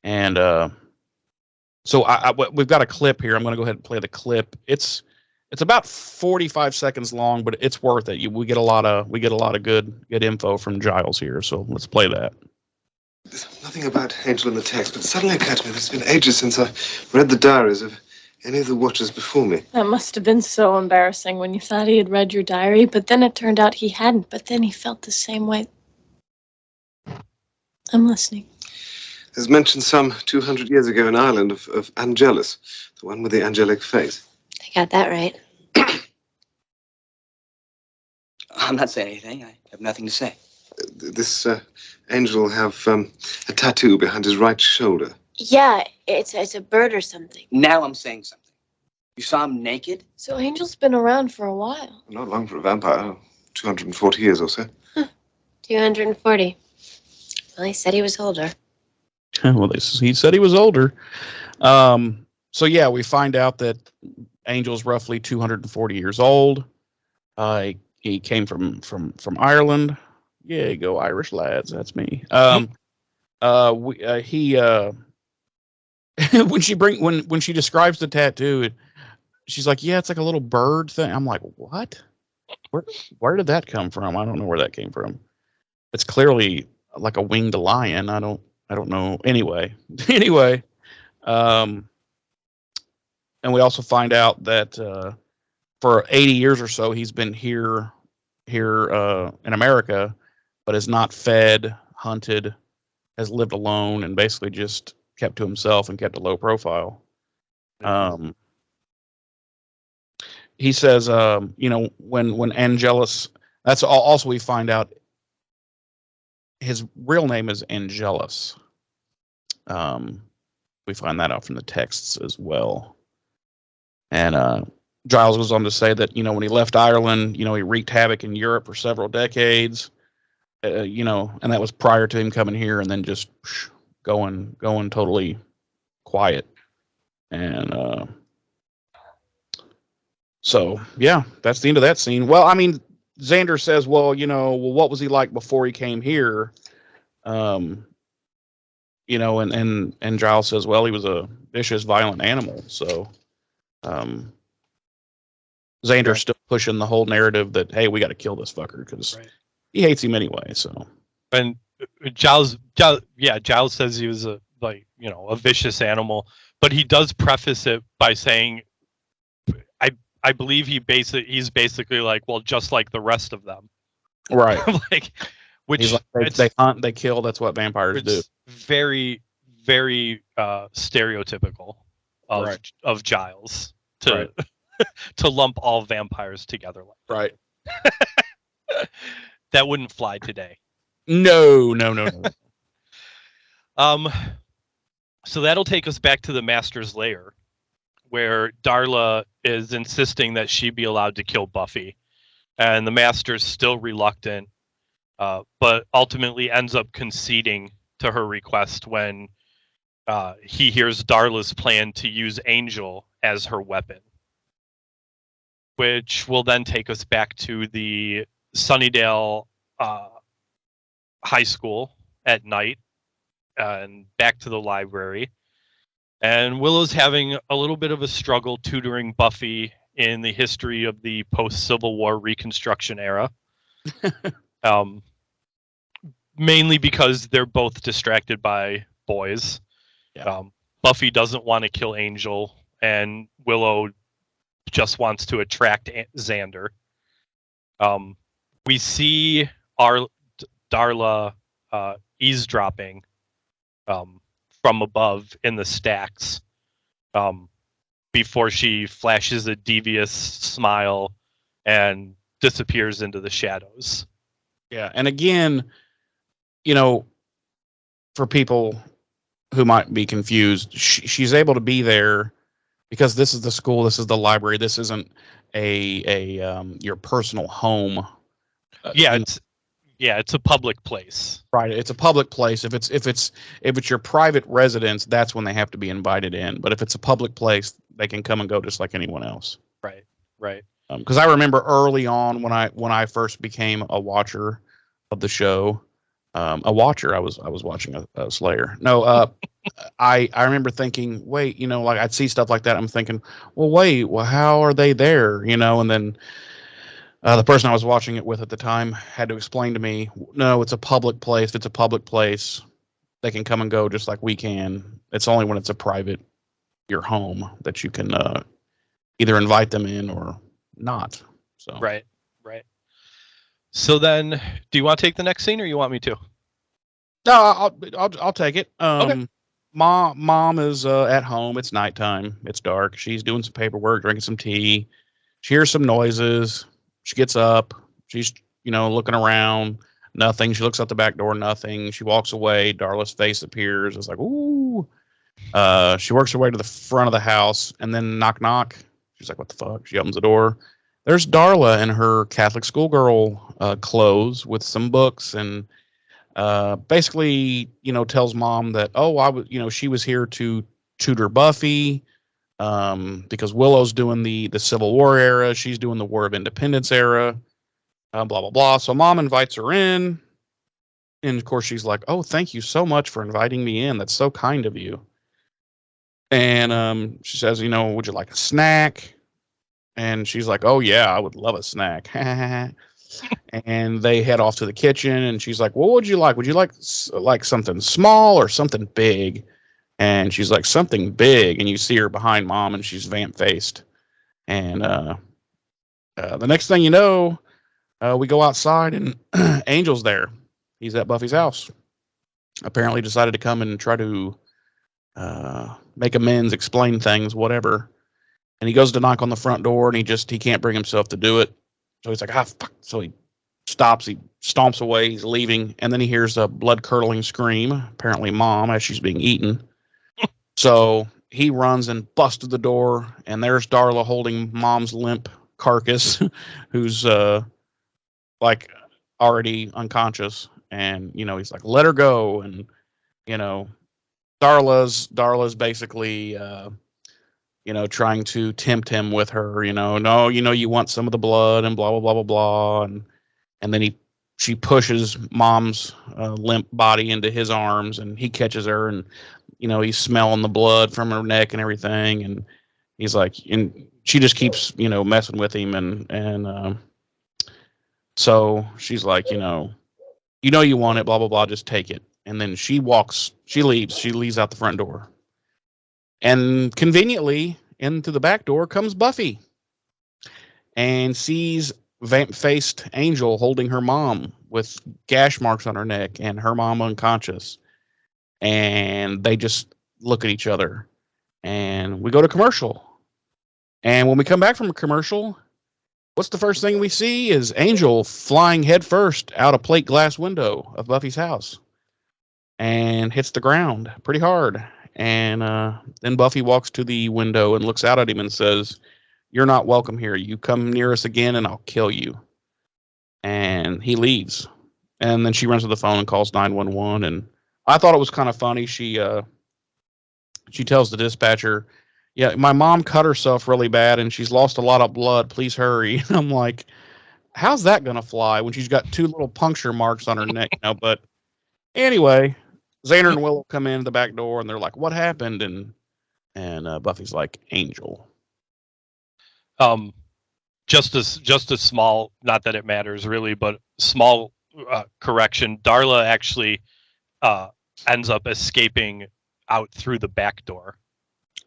and so we've got a clip here. I'm going to go ahead and play the clip. It's about 45 seconds long, but it's worth it. We get a lot of good info from Giles here. So let's play that. There's nothing about Angel in the text, but it suddenly occurred to me that it's been ages since I read the diaries of any of the Watchers before me. That must have been so embarrassing when you thought he had read your diary, but then it turned out he hadn't, but then he felt the same way. I'm listening. There's mentioned some 200 years ago in Ireland of Angelus, the one with the angelic face. I got that right. I'm not saying anything. I have nothing to say. This angel will have a tattoo behind his right shoulder. Yeah, it's a bird or something. Now I'm saying something. You saw him naked? So Angel's been around for a while. Not long for a vampire. 240 years or so. 240. Well, he said he was older. Well, he said he was older. So yeah, we find out that Angel's roughly 240 years old. He came from Ireland. Yeah, go Irish lads. That's me. When she describes the tattoo, she's like, yeah, it's like a little bird thing. I'm like, what? Where did that come from? I don't know where that came from. It's clearly like a winged lion. I don't know. Anyway, and we also find out that for 80 years or so, he's been here in America, but is not fed, hunted, has lived alone, and basically just kept to himself and kept a low profile. He says, when Angelus, that's also we find out his real name is Angelus. We find that out from the texts as well. And Giles goes on to say that, when he left Ireland, he wreaked havoc in Europe for several decades, and that was prior to him coming here and then just going totally quiet. And so, yeah, that's the end of that scene. Well, I mean, Xander says, well, what was he like before he came here? And Giles says, well, he was a vicious, violent animal. So, Xander's still pushing the whole narrative that, hey, we got to kill this fucker because he hates him anyway. So, and Giles says he was a vicious animal, but he does preface it by saying, I believe he's basically like, well, just like the rest of them, right? Which they hunt, they kill. That's what vampires do. Very, very stereotypical of Giles to to lump all vampires together like that. Right. That wouldn't fly today. No. So that'll take us back to the Master's lair, where Darla is insisting that she be allowed to kill Buffy, and the Master's still reluctant, but ultimately ends up conceding to her request when he hears Darla's plan to use Angel as her weapon, which will then take us back to the Sunnydale High School at night and back to the library. And Willow's having a little bit of a struggle tutoring Buffy in the history of the post-Civil War Reconstruction era. Mainly because they're both distracted by boys. Yeah. Buffy doesn't want to kill Angel, and Willow just wants to attract Xander. We see Darla eavesdropping from above in the stacks before she flashes a devious smile and disappears into the shadows. Yeah, and again, for people who might be confused, she's able to be there because this is the school, this is the library, this isn't a your personal home. It's a public place. Right, it's a public place. If it's your private residence, that's when they have to be invited in. But if it's a public place, they can come and go just like anyone else. Right. Because I remember early on when I first became a watcher of the show, I was watching a Slayer. No, I remember thinking, wait, like I'd see stuff like that. I'm thinking, well, how are they there? And then the person I was watching it with at the time had to explain to me, no, it's a public place. If it's a public place, they can come and go just like we can. It's only when it's your home that you can either invite them in or not. So Right. So then, do you want to take the next scene, or you want me to? No, I'll take it. Okay. Mom is at home. It's nighttime. It's dark. She's doing some paperwork, drinking some tea. She hears some noises. She gets up. She's looking around. Nothing. She looks out the back door. Nothing. She walks away. Darla's face appears. It's like, ooh. She works her way to the front of the house, and then knock knock. She's like, what the fuck? She opens the door. There's Darla in her Catholic schoolgirl clothes with some books and basically, tells mom that, she was here to tutor Buffy because Willow's doing the Civil War era. She's doing the War of Independence era, blah, blah, blah. So mom invites her in. And of course, she's like, oh, thank you so much for inviting me in. That's so kind of you. And she says, would you like a snack? And she's like, oh, yeah, I would love a snack. And they head off to the kitchen. And she's like, what would you like? Would you like something small or something big? And she's like, something big. And you see her behind mom and she's vamp-faced. And the next thing you know, we go outside and Angel's there. He's at Buffy's house. Apparently decided to come and try to make amends, explain things, whatever. And he goes to knock on the front door and he can't bring himself to do it. So he's like, fuck. So he stops, he stomps away, he's leaving. And then he hears a blood curdling scream, apparently mom, as she's being eaten. So he runs and busts the door. And there's Darla holding mom's limp carcass, who's already unconscious. And, he's like, let her go. And, Darla's basically, trying to tempt him with her, no, you want some of the blood and blah, blah, blah, blah, blah. And then she pushes mom's limp body into his arms and he catches her and, he's smelling the blood from her neck and everything. And he's like, and she just keeps, messing with him. And so she's like, you want it, blah, blah, blah, just take it. And then she leaves out the front door. And conveniently, into the back door comes Buffy and sees vamp-faced Angel holding her mom with gash marks on her neck and her mom unconscious. And they just look at each other. And we go to commercial. And when we come back from a commercial, what's the first thing we see is Angel flying headfirst out a plate glass window of Buffy's house and hits the ground pretty hard. And then Buffy walks to the window and looks out at him and says, you're not welcome here. You come near us again and I'll kill you. And he leaves. And then she runs to the phone and calls 911. And I thought it was kind of funny. She tells the dispatcher, yeah, my mom cut herself really bad and she's lost a lot of blood. Please hurry. And I'm like, how's that going to fly when she's got 2 little puncture marks on her neck? But anyway, Xander and Willow come in the back door and they're like, what happened? And Buffy's like, Angel. Just a small, not that it matters really, but small correction. Darla actually ends up escaping out through the back door.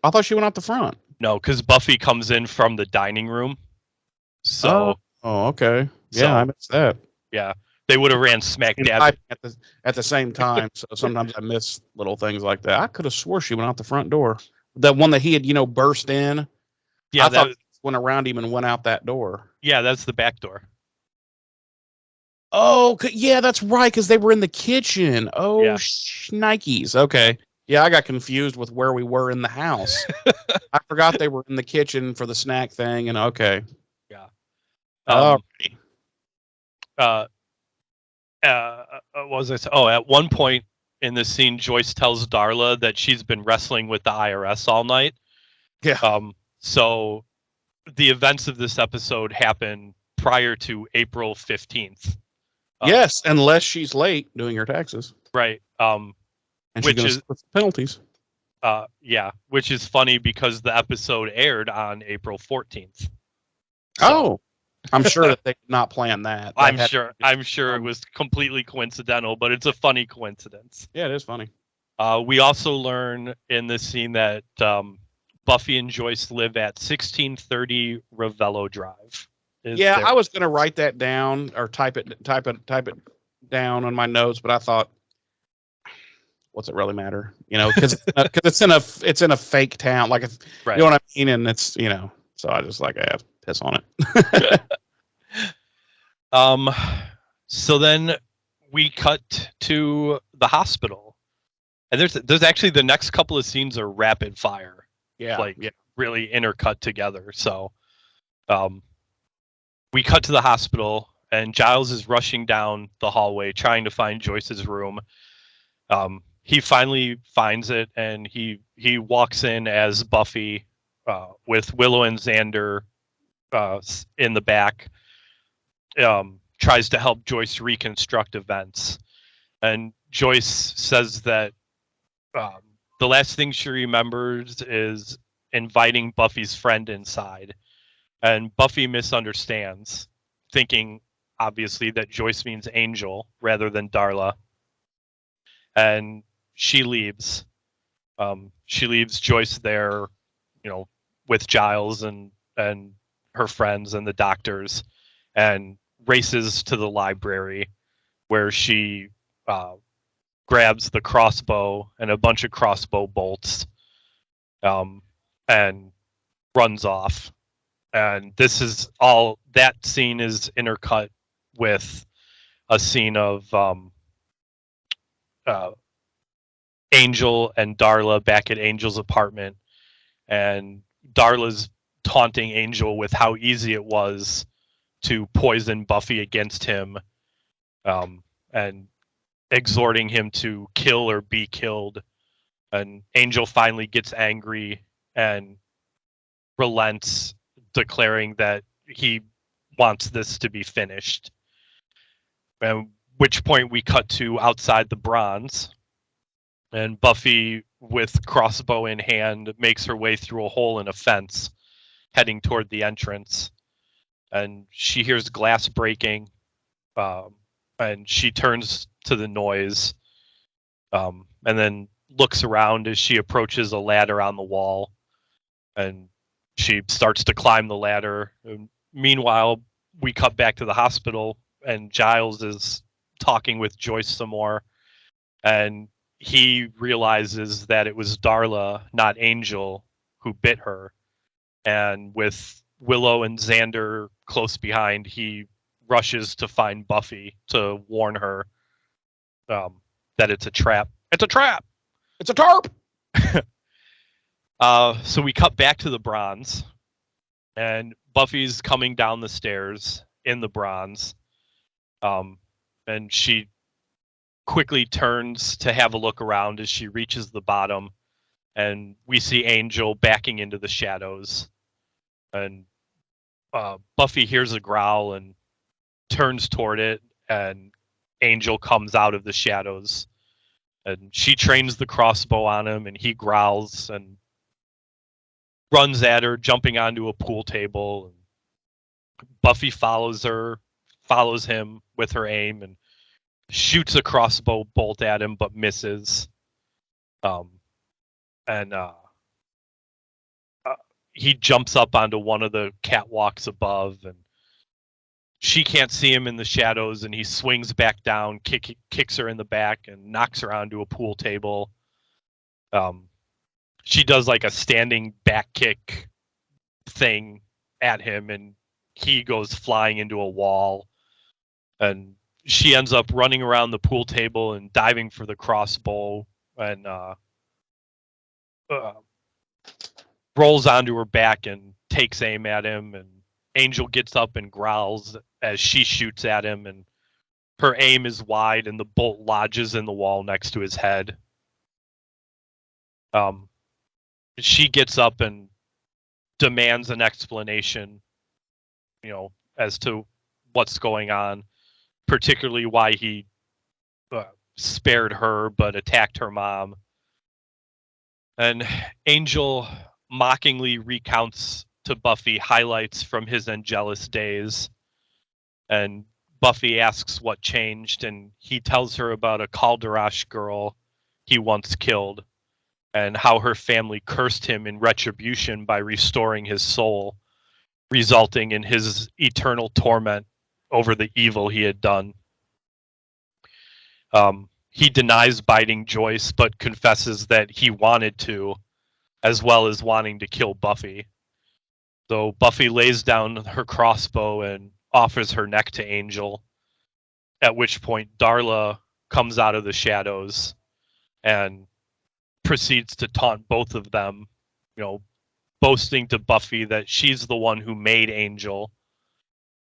I thought she went out the front. No, because Buffy comes in from the dining room. So. Oh, okay. Yeah, I missed that. Yeah, they would have ran smack dab at the same time. So sometimes I miss little things like that. I could have swore she went out the front door. That one that he had, burst in. Yeah, I thought it went around him and went out that door. Yeah, that's the back door. Oh, yeah, that's right, because they were in the kitchen. Oh, yeah. Nikes. Okay. Yeah, I got confused with where we were in the house. I forgot they were in the kitchen for the snack thing, and okay. Yeah. What was I saying? Oh, at one point in the scene, Joyce tells Darla that she's been wrestling with the IRS all night. Yeah. So the events of this episode happen prior to April 15th. Yes, unless she's late doing her taxes. Right. And which is penalties. Yeah, which is funny because the episode aired on April 14th. So, I'm sure that they did not plan that. I'm sure it was completely coincidental, but it's a funny coincidence. Yeah, it is funny. We also learn in this scene that Buffy and Joyce live at 1630 Ravello Drive. I was going to write that down or type it down on my notes, but I thought, what's it really matter? Because it's in a fake town, like right. You know what I mean, and it's so I just like I have to piss on it. So then we cut to the hospital, and there's actually the next couple of scenes are rapid fire. Yeah, really intercut together. So we cut to the hospital, and Giles is rushing down the hallway trying to find Joyce's room. He finally finds it, and he walks in as Buffy with Willow and Xander in the back. Tries to help Joyce reconstruct events. And Joyce says that the last thing she remembers is inviting Buffy's friend inside. And Buffy misunderstands, thinking, obviously, that Joyce means Angel rather than Darla. And she leaves. She leaves Joyce there, with Giles and her friends and the doctors, and races to the library, where she grabs the crossbow and a bunch of crossbow bolts, and runs off. And this is all, that scene is intercut with a scene of Angel and Darla back at Angel's apartment, and Darla's taunting Angel with how easy it was to poison Buffy against him, and exhorting him to kill or be killed. And Angel finally gets angry and relents, declaring that he wants this to be finished. At which point we cut to outside the Bronze, and Buffy, with crossbow in hand, makes her way through a hole in a fence, heading toward the entrance. And she hears glass breaking, and she turns to the noise, and then looks around as she approaches a ladder on the wall, and she starts to climb the ladder. And meanwhile, we cut back to the hospital, and Giles is talking with Joyce some more, and he realizes that it was Darla, not Angel, who bit her. And with Willow and Xander close behind, he rushes to find Buffy to warn her that it's a trap. It's a trap! It's a tarp! So we cut back to the Bronze, and Buffy's coming down the stairs in the Bronze, and she quickly turns to have a look around as she reaches the bottom, and we see Angel backing into the shadows. And Buffy hears a growl and turns toward it, and Angel comes out of the shadows, and she trains the crossbow on him, and he growls and runs at her, jumping onto a pool table. And Buffy follows him with her aim, and shoots a crossbow bolt at him, but misses. He jumps up onto one of the catwalks above, and she can't see him in the shadows, and he swings back down, kicks her in the back, and knocks her onto a pool table. She does like a standing back kick thing at him, and he goes flying into a wall. And she ends up running around the pool table and diving for the crossbow, and rolls onto her back and takes aim at him. And Angel gets up and growls as she shoots at him, and her aim is wide, and the bolt lodges in the wall next to his head. She gets up and demands an explanation, as to what's going on, particularly why he spared her but attacked her mom. And Angel mockingly recounts to Buffy highlights from his Angelus days. And Buffy asks what changed, and he tells her about a Calderash girl he once killed, and how her family cursed him in retribution by restoring his soul, resulting in his eternal torment over the evil he had done. He denies biting Joyce, but confesses that he wanted to, as well as wanting to kill Buffy. So Buffy lays down her crossbow and offers her neck to Angel, at which point Darla comes out of the shadows and proceeds to taunt both of them, boasting to Buffy that she's the one who made Angel,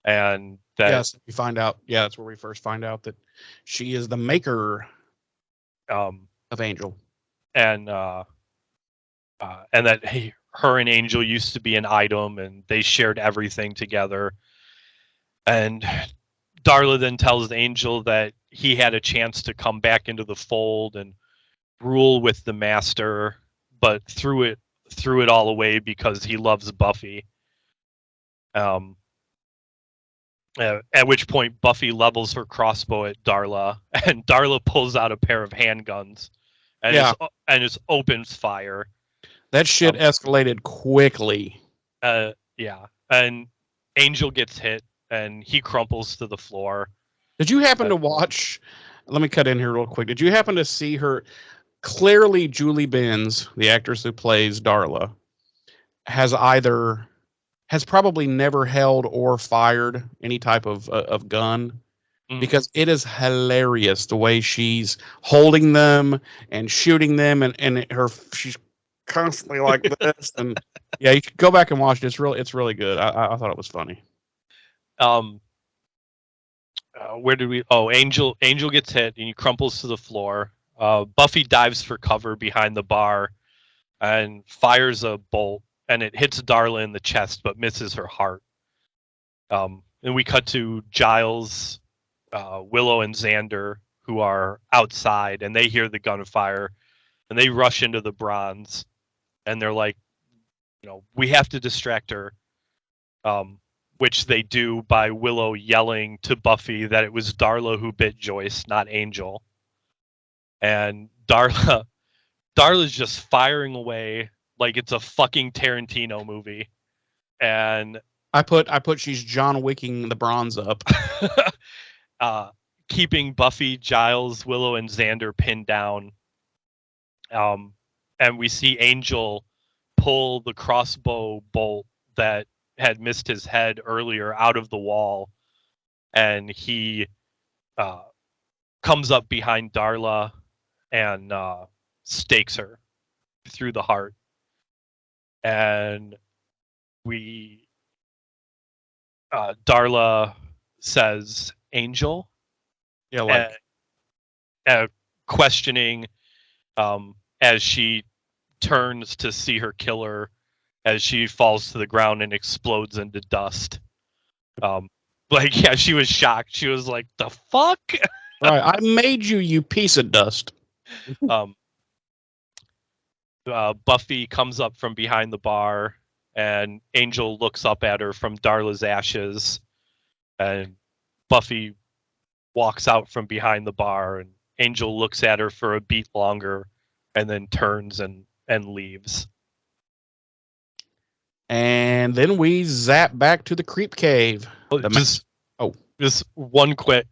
and that Yes, we find out. Yeah, that's where we first find out that she is the maker of Angel, and that her and Angel used to be an item, and they shared everything together. And Darla then tells Angel that he had a chance to come back into the fold and rule with the Master, but threw it all away because he loves Buffy. At which point Buffy levels her crossbow at Darla, and Darla pulls out a pair of handguns, and just opens fire. That shit escalated quickly. Yeah, and Angel gets hit, and he crumples to the floor. Did you happen to watch? Let me cut in here real quick. Did you happen to see her? Clearly, Julie Benz, the actress who plays Darla, has probably never held or fired any type of gun, because it is hilarious the way she's holding them and shooting them, and she's constantly like this. And yeah, you should go back and watch it. It's really good. I thought it was funny. Where did we? Oh, Angel gets hit and he crumples to the floor. Buffy dives for cover behind the bar and fires a bolt, and it hits Darla in the chest but misses her heart. And we cut to Giles, Willow, and Xander, who are outside, and they hear the gunfire, and they rush into the bronze, and they're like, we have to distract her. Which they do by Willow yelling to Buffy that it was Darla who bit Joyce, not Angel. And Darla's just firing away like it's a fucking Tarantino movie. And I put she's John Wicking the bronze up. Keeping Buffy, Giles, Willow, and Xander pinned down. And we see Angel pull the crossbow bolt that had missed his head earlier out of the wall, and he comes up behind Darla and stakes her through the heart. And Darla says, "Angel?" Yeah, questioning as she turns to see her killer, as she falls to the ground and explodes into dust. She was shocked. She was like, "The fuck?" Right, I made you piece of dust. Buffy comes up from behind the bar, and Angel looks up at her from Darla's ashes, and Buffy walks out from behind the bar, and Angel looks at her for a beat longer, and then turns and leaves. And then we zap back to the creep cave. Just one quick.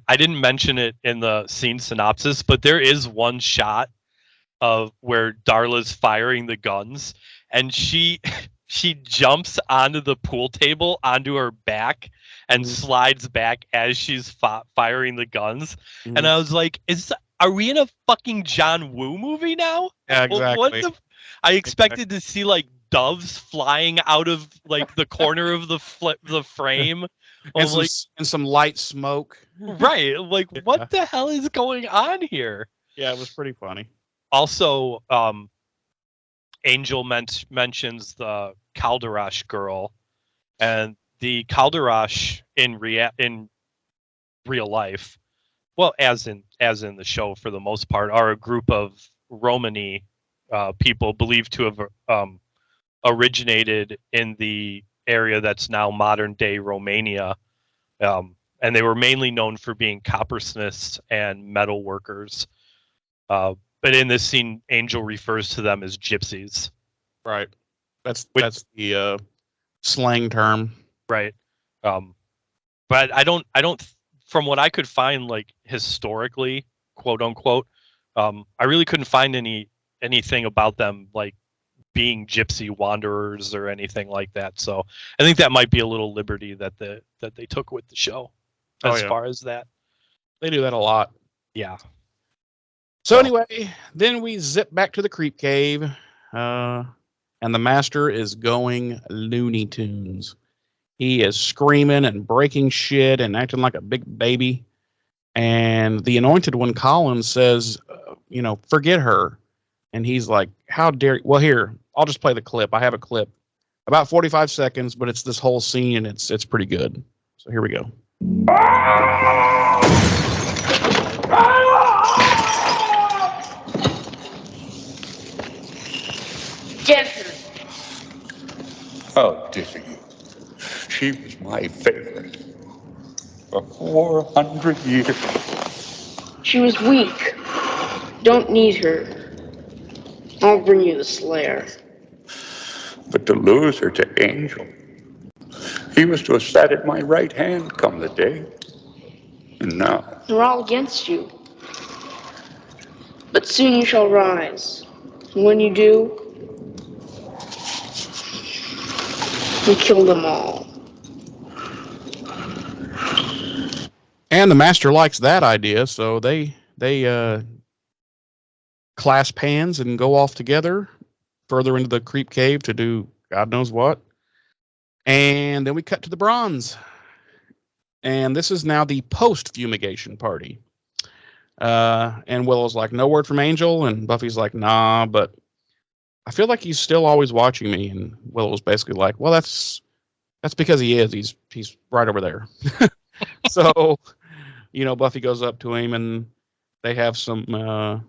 I didn't mention it in the scene synopsis, but there is one shot of where Darla's firing the guns, and she jumps onto the pool table onto her back and slides back as she's firing the guns. And I was like, are we in a fucking John Woo movie now? Yeah, exactly. I expected to see like doves flying out of like the corner of the frame. And some light smoke. Right. Like, what the hell is going on here? Yeah, it was pretty funny. Also, Angel mentions the Calderosh girl, and the Calderosh in real life, well, as in the show for the most part, are a group of Romani people believed to have originated in the area that's now modern day Romania, and they were mainly known for being coppersmiths and metal workers. But in this scene, Angel refers to them as gypsies. Right. That's the slang term. Right. But I don't from what I could find, like historically, quote unquote, I really couldn't find anything about them like being gypsy wanderers or anything like that. So I think that might be a little liberty that they took with the show as far as that. They do that a lot. Yeah. So anyway, then we zip back to the creep cave. and the master is going Looney Tunes. He is screaming and breaking shit and acting like a big baby. And the anointed one, Colin, says, forget her. And he's like, how dare you? Well, here, I'll just play the clip. I have a clip. About 45 seconds, but it's this whole scene, and it's pretty good. So here we go. Jeffrey. Oh, did you? She was my favorite for 400 years. She was weak. Don't need her. I'll bring you the Slayer. But to lose her to Angel, he was to have sat at my right hand come the day. And now, They're all against you. But soon you shall rise. And when you do, we kill them all. And the master likes that idea, so they clasp hands and go off together further into the creep cave to do God knows what. And then we cut to the bronze. And this is now the post-fumigation party. And Willow's like, no word from Angel. And Buffy's like, nah, but I feel like he's still always watching me. And Willow's basically like, well, that's because he is. He's right over there. So, Buffy goes up to him and they have some,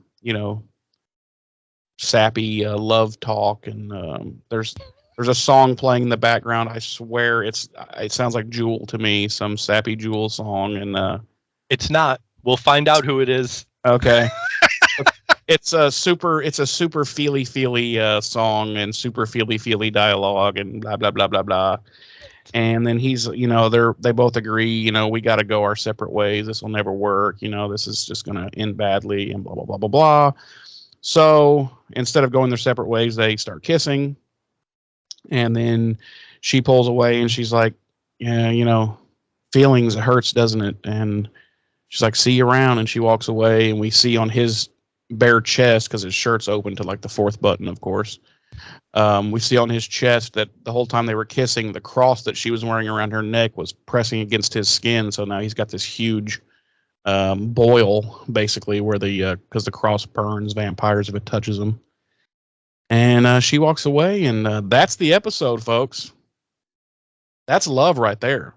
sappy love talk. And there's a song playing in the background. I swear it sounds like Jewel to me, some sappy Jewel song. And It's not. We'll find out who it is. Okay. It's a super feely song and super feely dialogue and blah blah blah blah blah. And then he's, they both agree, we got to go our separate ways. This will never work. This is just going to end badly and blah blah blah blah blah. So instead of going their separate ways, they start kissing. And then she pulls away and she's like, yeah, feelings, it hurts, doesn't it? And she's like, see you around. And she walks away and we see on his bare chest, because his shirt's open to like the fourth button, of course. We see on his chest that the whole time they were kissing, the cross that she was wearing around her neck was pressing against his skin. So now he's got this huge boil, basically, where because the cross burns vampires if it touches them. And she walks away, and that's the episode, folks. That's love right there.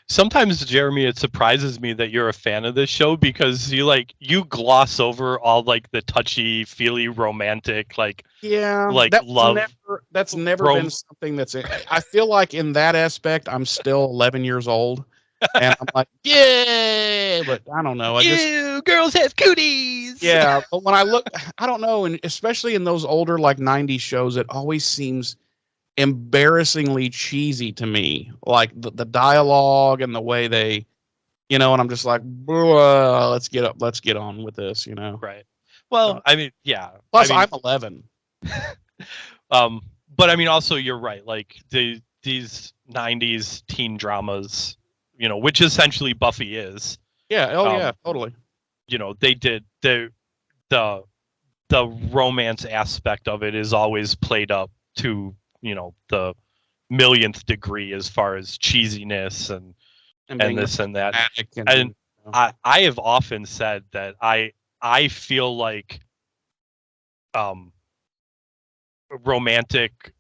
Sometimes, Jeremy, it surprises me that you're a fan of this show because you gloss over all the touchy feely romantic love. That's never been something that's I feel like in that aspect I'm still 11 years old and I'm like, yeah, but I don't know. Girls have cooties. Yeah, but when I look, I don't know, and especially in those older 90s shows, it always seems embarrassingly cheesy to me, like the dialogue and the way they, and I'm just like, let's get on with this, Right. Well, I mean, yeah. Plus, I'm 11. But I mean, also you're right. These 90s teen dramas, which essentially Buffy is. Yeah. Oh yeah. Totally. They did the romance aspect of it is always played up to the millionth degree as far as cheesiness and this and that. And I have often said that I feel like romantic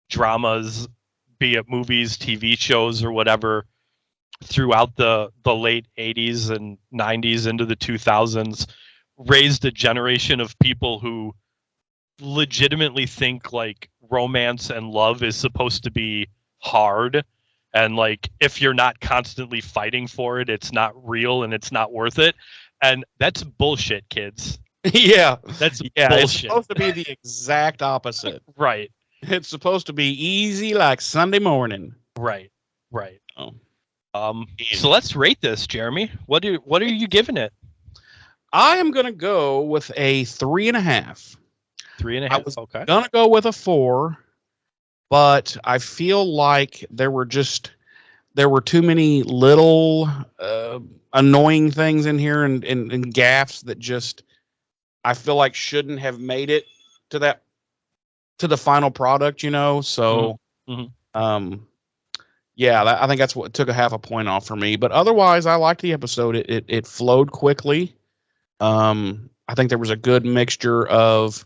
dramas, be it movies, TV shows, or whatever, throughout the late 80s and 90s into the 2000s, raised a generation of people who legitimately think romance and love is supposed to be hard, and if you're not constantly fighting for it, it's not real and it's not worth it. And that's bullshit, kids. Yeah, that's bullshit. It's supposed to be the exact opposite. Right. It's supposed to be easy like Sunday morning. Right. Oh. So let's rate this, Jeremy. What are you giving it? I am gonna go with a 3.5. 3.5. I was okay. Gonna go with a 4, but I feel like there were too many little annoying things in here and gaffes that just I feel like shouldn't have made it to the final product, So, yeah, I think that's what took a half a point off for me. But otherwise, I liked the episode. It flowed quickly. I think there was a good mixture of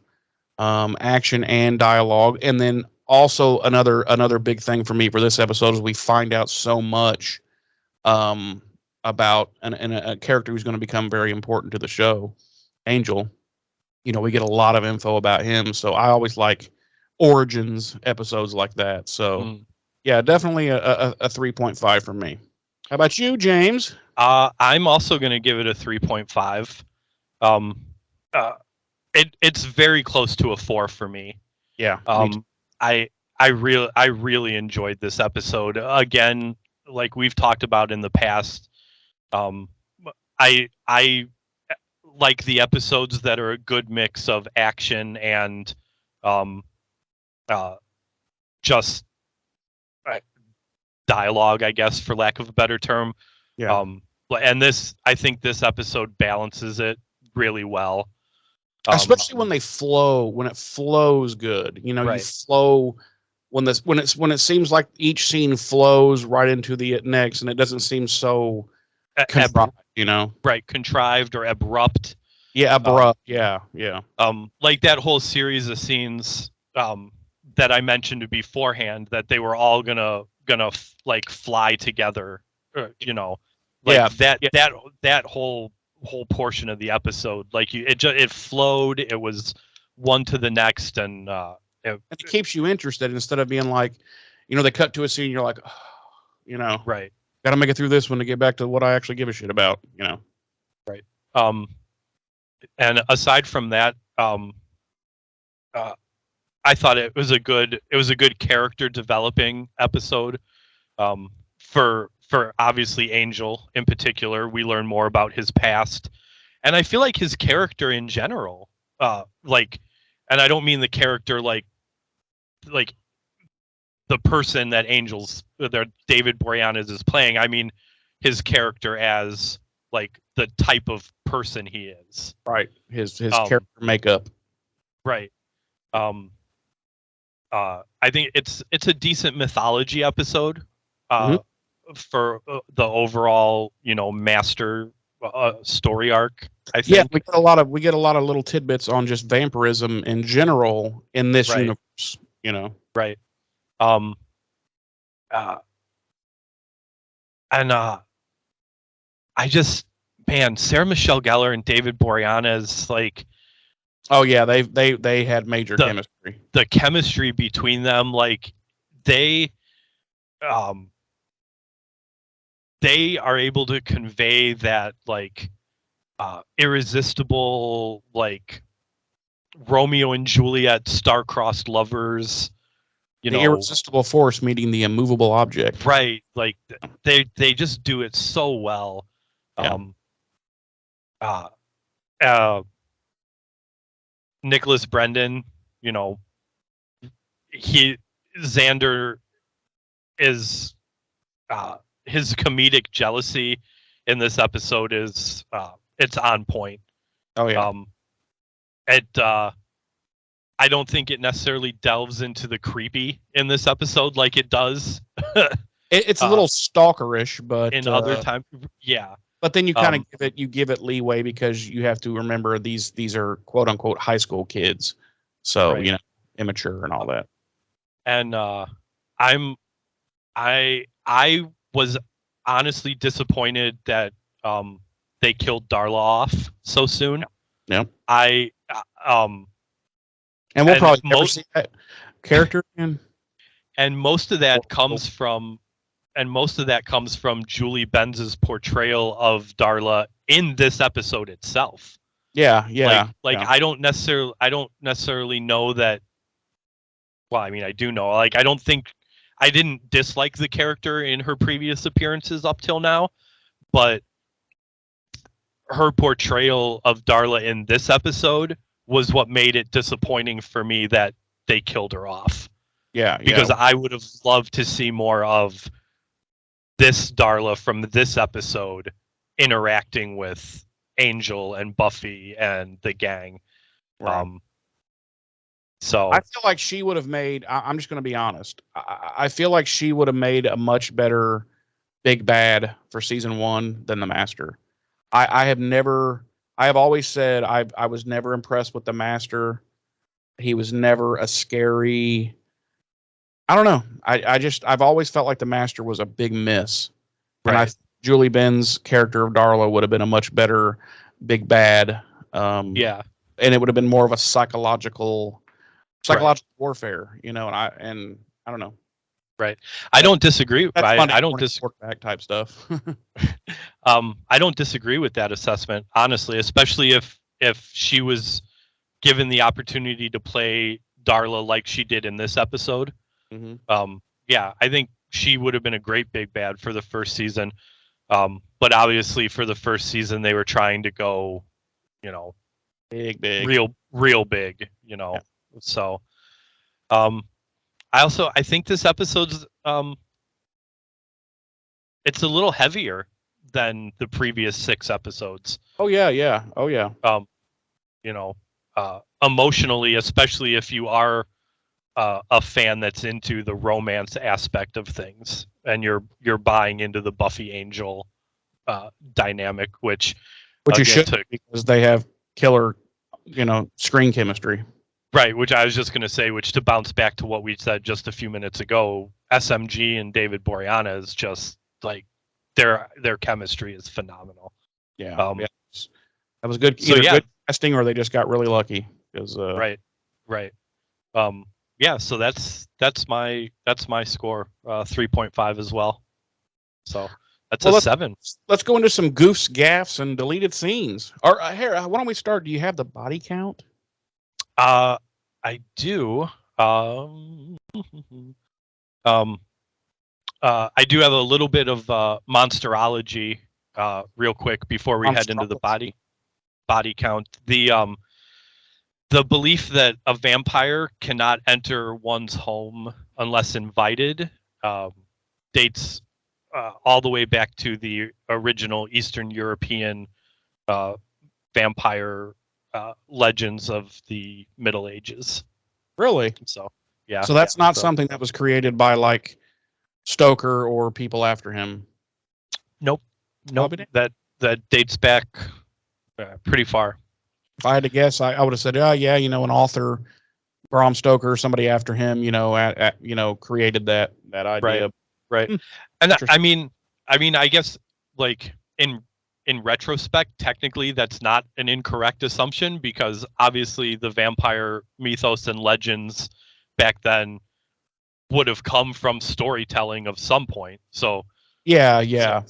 action and dialogue, and then also another big thing for me for this episode is we find out so much about a character who's going to become very important to the show, Angel. We get a lot of info about him, so I always like origins episodes like that. So, yeah, definitely a 3.5 for me. How about you, James? I'm also going to give it a 3.5. It's very close to a 4 for me. Yeah. I really enjoyed this episode. Again, like we've talked about in the past, I like the episodes that are a good mix of action and just dialogue, I guess, for lack of a better term. Yeah. And I think this episode balances it really well. Especially when it flows good. You flow when it seems like each scene flows right into the next, and it doesn't seem so contrived, Right, contrived or abrupt. Yeah, abrupt. Yeah. Like that whole series of scenes that I mentioned beforehand, that they were all gonna like fly together, that whole portion of the episode, like it flowed. It was one to the next, and it keeps you interested instead of being like, they cut to a scene, you're like, right, got to make it through this one to get back to what I actually give a shit about, right. And aside from that, I thought it was a good character developing episode. For obviously Angel in particular, we learn more about his past, and I feel like his character in general, and I don't mean the character like the person that David Boreanaz is playing. I mean his character as like the type of person he is. Right. His character makeup. Right. I think it's a decent mythology episode. For the overall, master story arc, I think. Yeah, we get a lot of little tidbits on just vampirism in general in this universe, Right. And I just, man, Sarah Michelle Gellar and David Boreanaz, like, oh yeah, they had major chemistry. The chemistry between them, like they are able to convey that like irresistible, like Romeo and Juliet star-crossed lovers, the irresistible force meeting the immovable object. Right, like they just do it so well. Yeah. Nicholas Brendan, Xander is his comedic jealousy in this episode is it's on point. Oh yeah. I don't think it necessarily delves into the creepy in this episode like it does. It's a little stalkerish, but in other times, yeah. But then you kind of give it leeway because you have to remember these are quote unquote high school kids, so right. Immature and all that. And I was honestly disappointed that they killed Darla off so soon. Yeah. And we'll probably never see that character again. And most of that comes from Julie Benz's portrayal of Darla in this episode itself. Yeah. I don't necessarily know that. Well, I mean, I do know. Like, I didn't dislike the character in her previous appearances up till now, but her portrayal of Darla in this episode was what made it disappointing for me that they killed her off. Yeah. Because I would have loved to see more of this Darla from this episode interacting with Angel and Buffy and the gang. Right. So I feel like she would have made. I'm just going to be honest. I feel like she would have made a much better big bad for season 1 than the Master. I have never. I have always said I was never impressed with the Master. He was never a scary. I don't know. I've always felt like the Master was a big miss. And right. Julie Ben's character of Darla would have been a much better big bad. Yeah. And it would have been more of a psychological warfare, and I don't know. Right. I don't disagree. I don't quarterback type stuff. I don't disagree with that assessment, honestly, especially if she was given the opportunity to play Darla like she did in this episode. Mm-hmm. Yeah, I think she would have been a great big bad for the first season. But obviously for the first season they were trying to go, big, real big, Yeah. So I think this episode's it's a little heavier than the previous 6 episodes. Oh yeah. Emotionally, especially if you are a fan that's into the romance aspect of things and you're buying into the Buffy Angel dynamic, which you should, because they have killer, screen chemistry. Right, which I was just going to say, which to bounce back to what we said just a few minutes ago, SMG and David Boreanaz is just like their chemistry is phenomenal. Yeah, that was good. Either good casting or they just got really lucky. Right. Yeah, so that's my score, 3.5 as well. So that's a 7. Let's go into some goofs, gaffes, and deleted scenes. Or here, why don't we start? Do you have the body count? I do. I do have a little bit of monsterology, real quick before we head into the body count. The belief that a vampire cannot enter one's home unless invited dates all the way back to the original Eastern European vampire legends of the Middle Ages. Really? So yeah. So that's not something that was created by like Stoker or people after him. Nope. That dates back pretty far. If I had to guess, I would have said, oh yeah, an author, Bram Stoker, or somebody after him, created that idea. Right. And I mean, I guess like in retrospect, technically that's not an incorrect assumption, because obviously the vampire mythos and legends back then would have come from storytelling of some point. So yeah.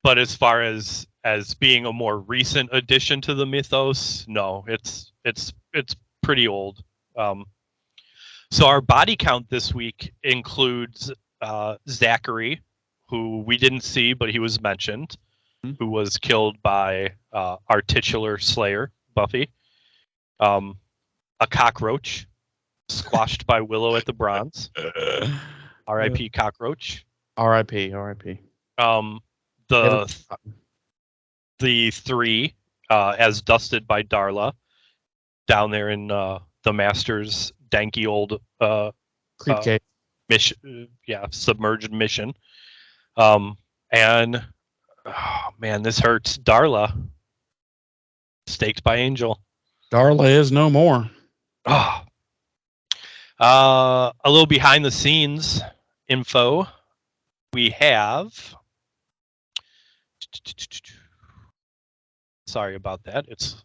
But as far as being a more recent addition to the mythos, no, it's pretty old. So our body count this week includes Zachary, who we didn't see, but he was mentioned, who was killed by our titular slayer, Buffy. A cockroach, squashed by Willow at the Bronze. R.I.P. cockroach. R.I.P. The 3, as dusted by Darla, down there in the Master's danky old creep cave mission, submerged mission. And oh man, this hurts. Darla, staked by Angel. Darla is no more. Oh. A little behind the scenes info. We have. Sorry about that. It's.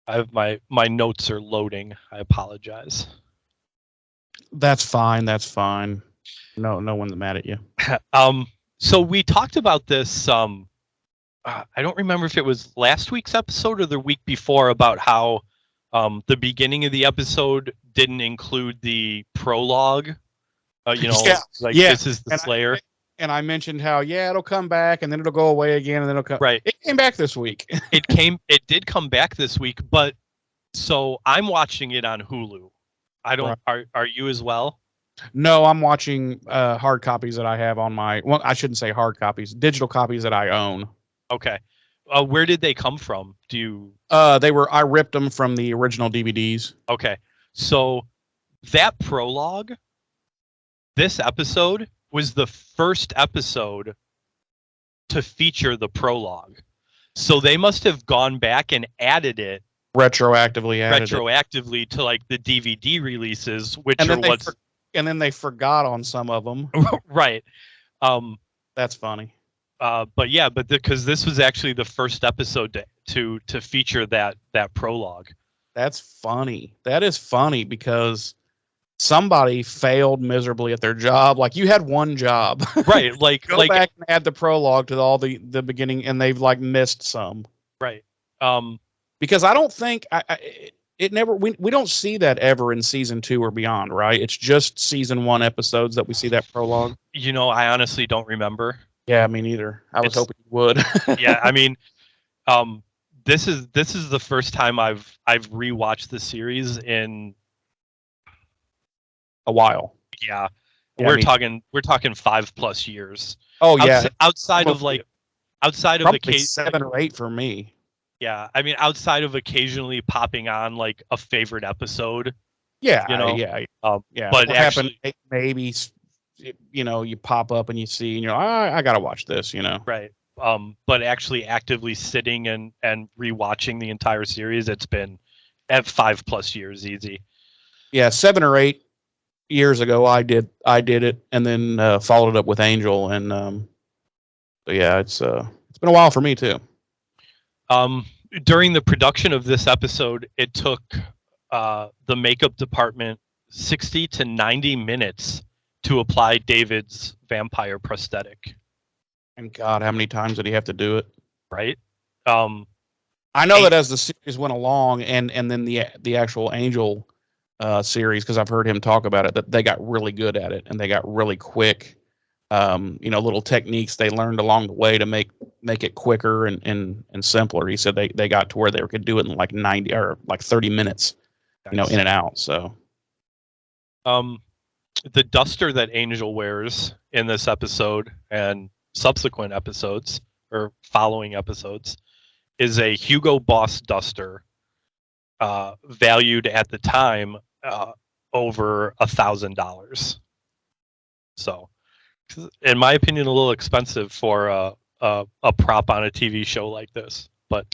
I have my notes are loading. I apologize. That's fine. No one's mad at you. So we talked about this. I don't remember if it was last week's episode or the week before, about how the beginning of the episode didn't include the prologue. This is the Slayer. And I mentioned how it'll come back and then it'll go away again and then it'll come. Right. It came back this week. It did come back this week, but so I'm watching it on Hulu. I don't. Right. Are you as well? No, I'm watching hard copies that I have on my. Well, I shouldn't say hard copies. Digital copies that I own. Okay. Where did they come from? Do you? I ripped them from the original DVDs. Okay, so that prologue, this episode was the first episode to feature the prologue. So they must have gone back and added it retroactively to like the DVD releases, which and are then what's and then they forgot on some of them. right. That's funny. But because this was actually the first episode to feature that prologue. That's funny. That is funny because somebody failed miserably at their job. Like you had one job, right? Like go back and add the prologue to all the beginning, and they've like missed some, right? Because I don't think it never we don't see that ever in season 2 or beyond, right? It's just season 1 episodes that we see that prologue. I honestly don't remember. Yeah, me neither. I was hoping you would. Yeah, I mean, this is the first time I've rewatched the series in a while. Yeah, we're talking 5+ years. Oh yeah, outside of probably 7 or 8 for me. Yeah, I mean, outside of occasionally popping on like a favorite episode. Yeah, yeah. But actually, maybe you pop up and you see, and you're like, I gotta watch this, Right. But actually actively sitting and rewatching the entire series, it's been at 5+ years easy. Yeah, 7 or 8 years ago I did it, and then followed it up with Angel, and yeah, it's been a while for me too. During the production of this episode, it took the makeup department 60 to 90 minutes to apply David's vampire prosthetic. And God, how many times did he have to do it? Right. I know that as the series went along, and then the actual Angel series, because I've heard him talk about it, that they got really good at it and they got really quick. Little techniques they learned along the way to make it quicker and simpler. He said they got to where they could do it in like 90 or like 30 minutes, in and out. So, the duster that Angel wears in this episode and subsequent episodes or following episodes is a Hugo Boss duster, valued at the time over $1,000. So, in my opinion, a little expensive for a prop on a TV show like this, but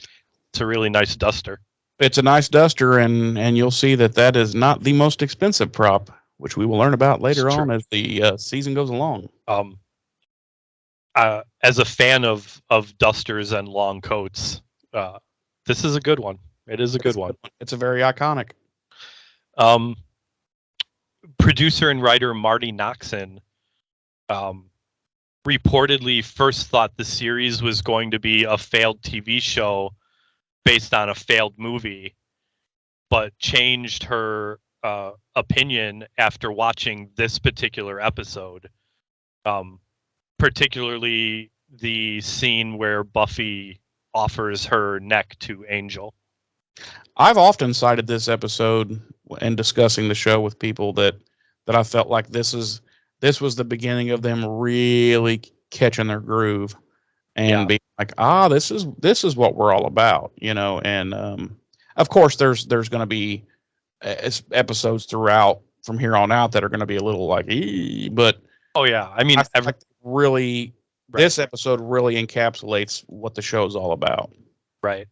it's a really nice duster. It's a nice duster, and you'll see that is not the most expensive prop, which we will learn about later on as the season goes along. As a fan of dusters and long coats, this is a good one. It is a good one. It's a very iconic. Producer and writer Marty Noxon reportedly first thought the series was going to be a failed TV show based on a failed movie, but changed her opinion after watching this particular episode, particularly the scene where Buffy offers her neck to Angel. I've often cited this episode in discussing the show with people that I felt like this was the beginning of them really catching their groove and being like, this is what we're all about, and of course there's going to be episodes throughout from here on out that are going to be a little like, but oh yeah, I mean, this episode really encapsulates what the show's all about. Right.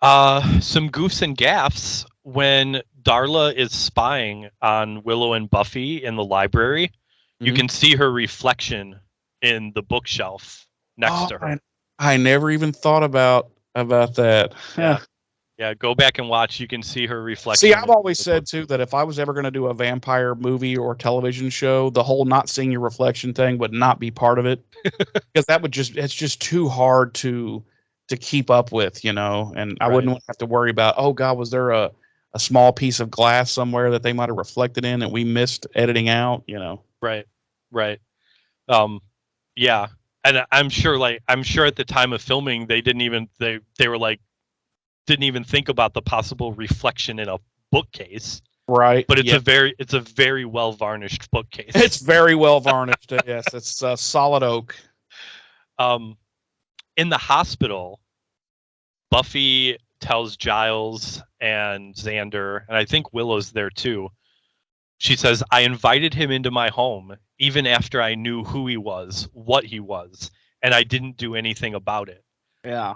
Some goofs and gaffes when Darla is spying on Willow and Buffy in the library. Mm-hmm. You can see her reflection in the bookshelf next to her. I never even thought about that. Yeah, go back and watch. You can see her reflection. See, I've always said too that if I was ever going to do a vampire movie or television show, the whole not seeing your reflection thing would not be part of it, because it's just too hard to keep up with, and I wouldn't have to worry about, oh God, was there a small piece of glass somewhere that they might have reflected in that we missed editing out, Right. Yeah. And I'm sure at the time of filming, they didn't even think about the possible reflection in a bookcase. Right. But it's a very well varnished bookcase. It's very well varnished. Yes. It's solid oak. in the hospital, Buffy tells Giles and Xander, and I think Willow's there too. She says, I invited him into my home even after I knew who he was, what he was, and I didn't do anything about it. Yeah.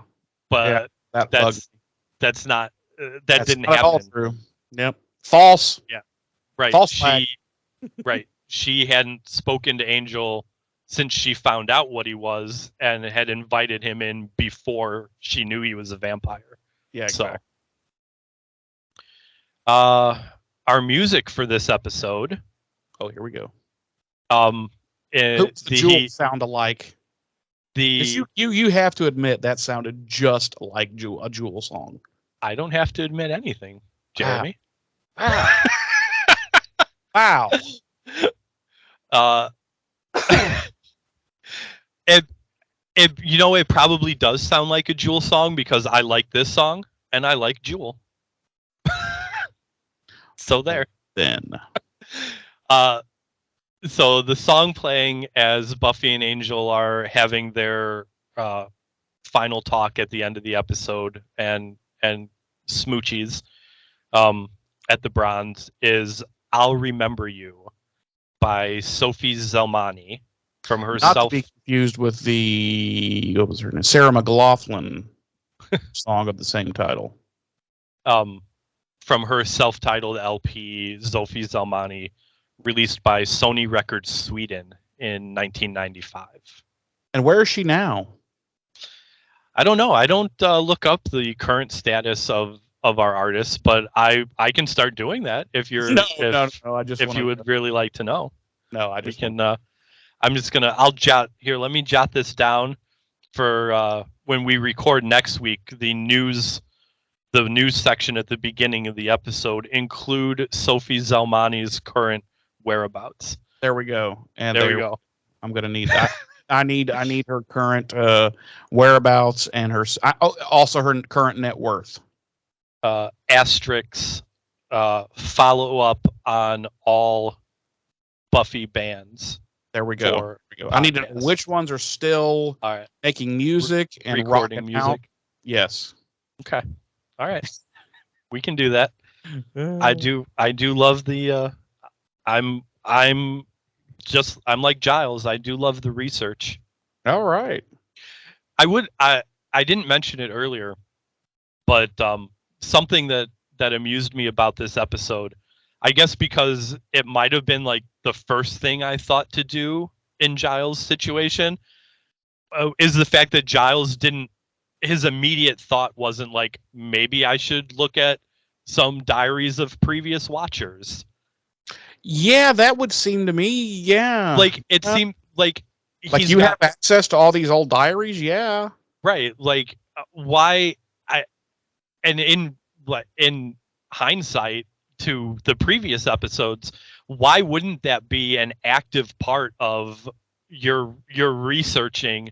But that that's not that that's didn't not at all happen. true. Yep. False. Yeah. Right. False flag. Right. She hadn't spoken to Angel since she found out what he was and had invited him in before she knew he was a vampire. Yeah, exactly. So, our music for this episode. Oh, here we go. Who's the Jewel sound alike? You have to admit that sounded just like a Jewel song. I don't have to admit anything, Jeremy. Wow. It probably does sound like a Jewel song because I like this song and I like Jewel. So there. Then. So the song playing as Buffy and Angel are having their final talk at the end of the episode and smoochies at the Bronze is "I'll Remember You" by Sophie Zelmani from her Not to be confused with the what was her name, Sarah McLachlan song of the same title. From her self-titled LP, Sophie Zelmani, released by Sony Records Sweden in 1995. And where is she now? I don't know. I don't look up the current status of our artists, but I can start doing that if you're No. If you would really like to know. No, I just can. I'm just gonna. I'll jot here. Let me jot this down for when we record next week. The news section at the beginning of the episode include Sophie Zelmani's current whereabouts. There we go. And there we go. I'm gonna need that. I need her current whereabouts and also her current net worth. Asterisks. Follow up on all Buffy bands. There we go. I need to know which ones are still making music and recording music. Out. Yes. Okay. All right. We can do that. I do love the I'm like Giles. I do love the research. All right. I didn't mention it earlier, but something that amused me about this episode, I guess because it might have been like the first thing I thought to do in Giles' situation, is the fact that Giles his immediate thought wasn't like, maybe I should look at some diaries of previous watchers. Yeah, that would seem to me. Yeah. Like it seemed like you have access to all these old diaries. Yeah. Right. Like why in hindsight to the previous episodes, why wouldn't that be an active part of your researching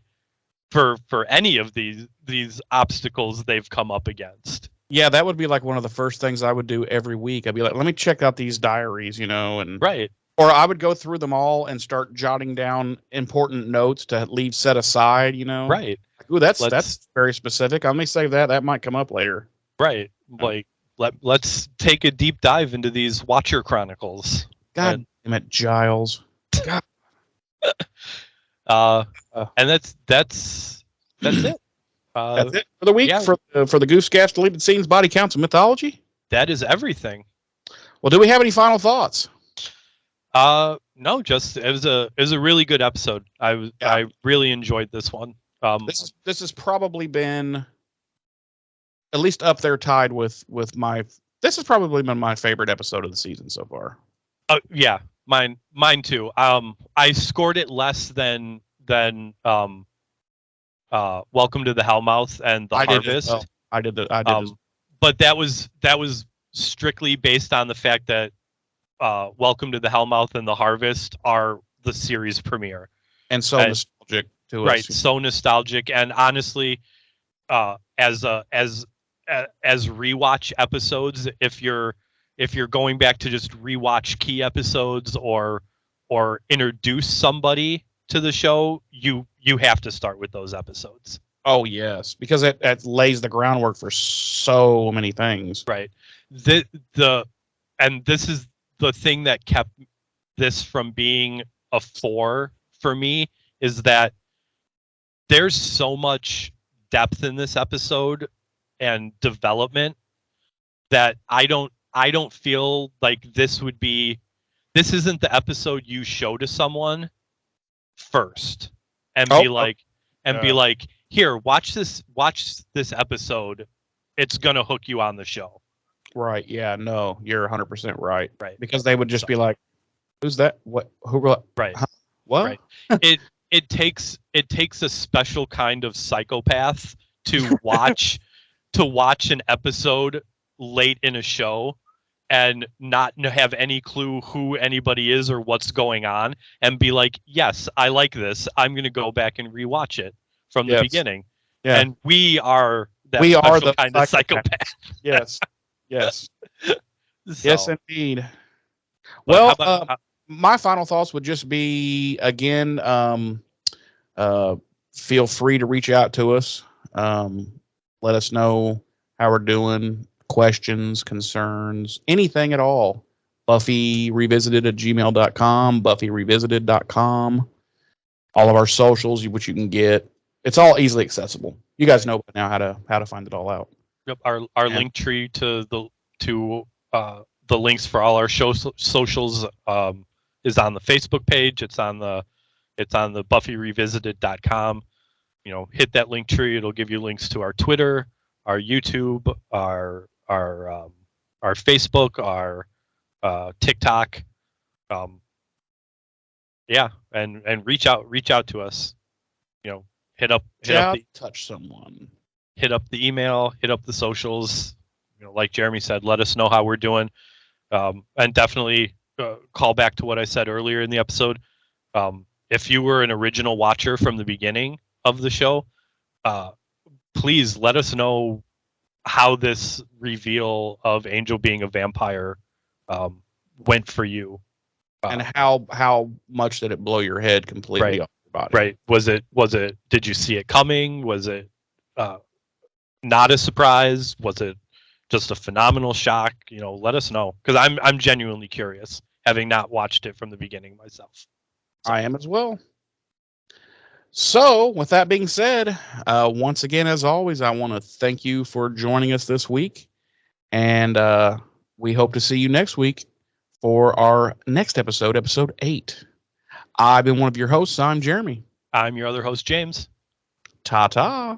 for any of these obstacles they've come up against? Yeah, that would be like one of the first things I would do every week. I'd be like, let me check out these diaries, and right. Or I would go through them all and start jotting down important notes to leave set aside, Right. Ooh, that's very specific. Let me save that. That might come up later. Right. Like let's take a deep dive into these Watcher Chronicles. God damn it, Giles. God. And that's it. That's it for the week. Yeah. For the Goose Gaff's deleted scenes, body counts, and mythology. That is everything. Well, do we have any final thoughts? No, just it was a really good episode. I really enjoyed this one. This has probably been at least up there tied with my. This has probably been my favorite episode of the season so far. Yeah, mine too. I scored it less than Welcome to the Hellmouth and the Harvest. I did. But that was strictly based on the fact that Welcome to the Hellmouth and the Harvest are the series premiere, and so nostalgic to us. Right, so nostalgic, and honestly, as rewatch episodes, if you're going back to just rewatch key episodes or introduce somebody to the show, you have to start with those episodes. Oh yes, because it lays the groundwork for so many things. Right. And this is the thing that kept this from being a 4 for me, is that there's so much depth in this episode and development that I don't feel like this isn't the episode you show to someone first and be like, here, watch this episode. It's gonna hook you on the show. Right. Yeah. No, you're 100% right. Right. Because they would just be like, "Who's that? What? Who? Right. Huh? What?" Right. It takes a special kind of psychopath to watch an episode late in a show and not have any clue who anybody is or what's going on and be like, yes, I like this. I'm going to go back and rewatch it from the beginning. Yeah. And we are the kind of psychopath. Yes. Yes. So, yes, indeed. Well, my final thoughts would just be, again, feel free to reach out to us. Let us know how we're doing, questions, concerns, anything at all. BuffyRevisited@gmail.com, BuffyRevisited.com. All of our socials, which you can get. It's all easily accessible. You guys know by now how to find it all out. Yep. Our link tree to the links for all our socials is on the Facebook page. It's on the BuffyRevisited.com. Hit that link tree. It'll give you links to our Twitter, our YouTube, our Facebook, our TikTok. And reach out to us. Touch someone. Hit up the email, hit up the socials. Like Jeremy said, let us know how we're doing. And definitely call back to what I said earlier in the episode. If you were an original watcher from the beginning of the show, please let us know how this reveal of Angel being a vampire went for you. And how much did it blow your head completely off your body? Right. Was it did you see it coming? Was it not a surprise? Was it just a phenomenal shock? Let us know, because I'm genuinely curious, having not watched it from the beginning myself. So. I am as well. So, with that being said, once again, as always, I want to thank you for joining us this week, and we hope to see you next week for our next episode, episode 8. I've been one of your hosts. I'm Jeremy. I'm your other host, James. Ta-ta.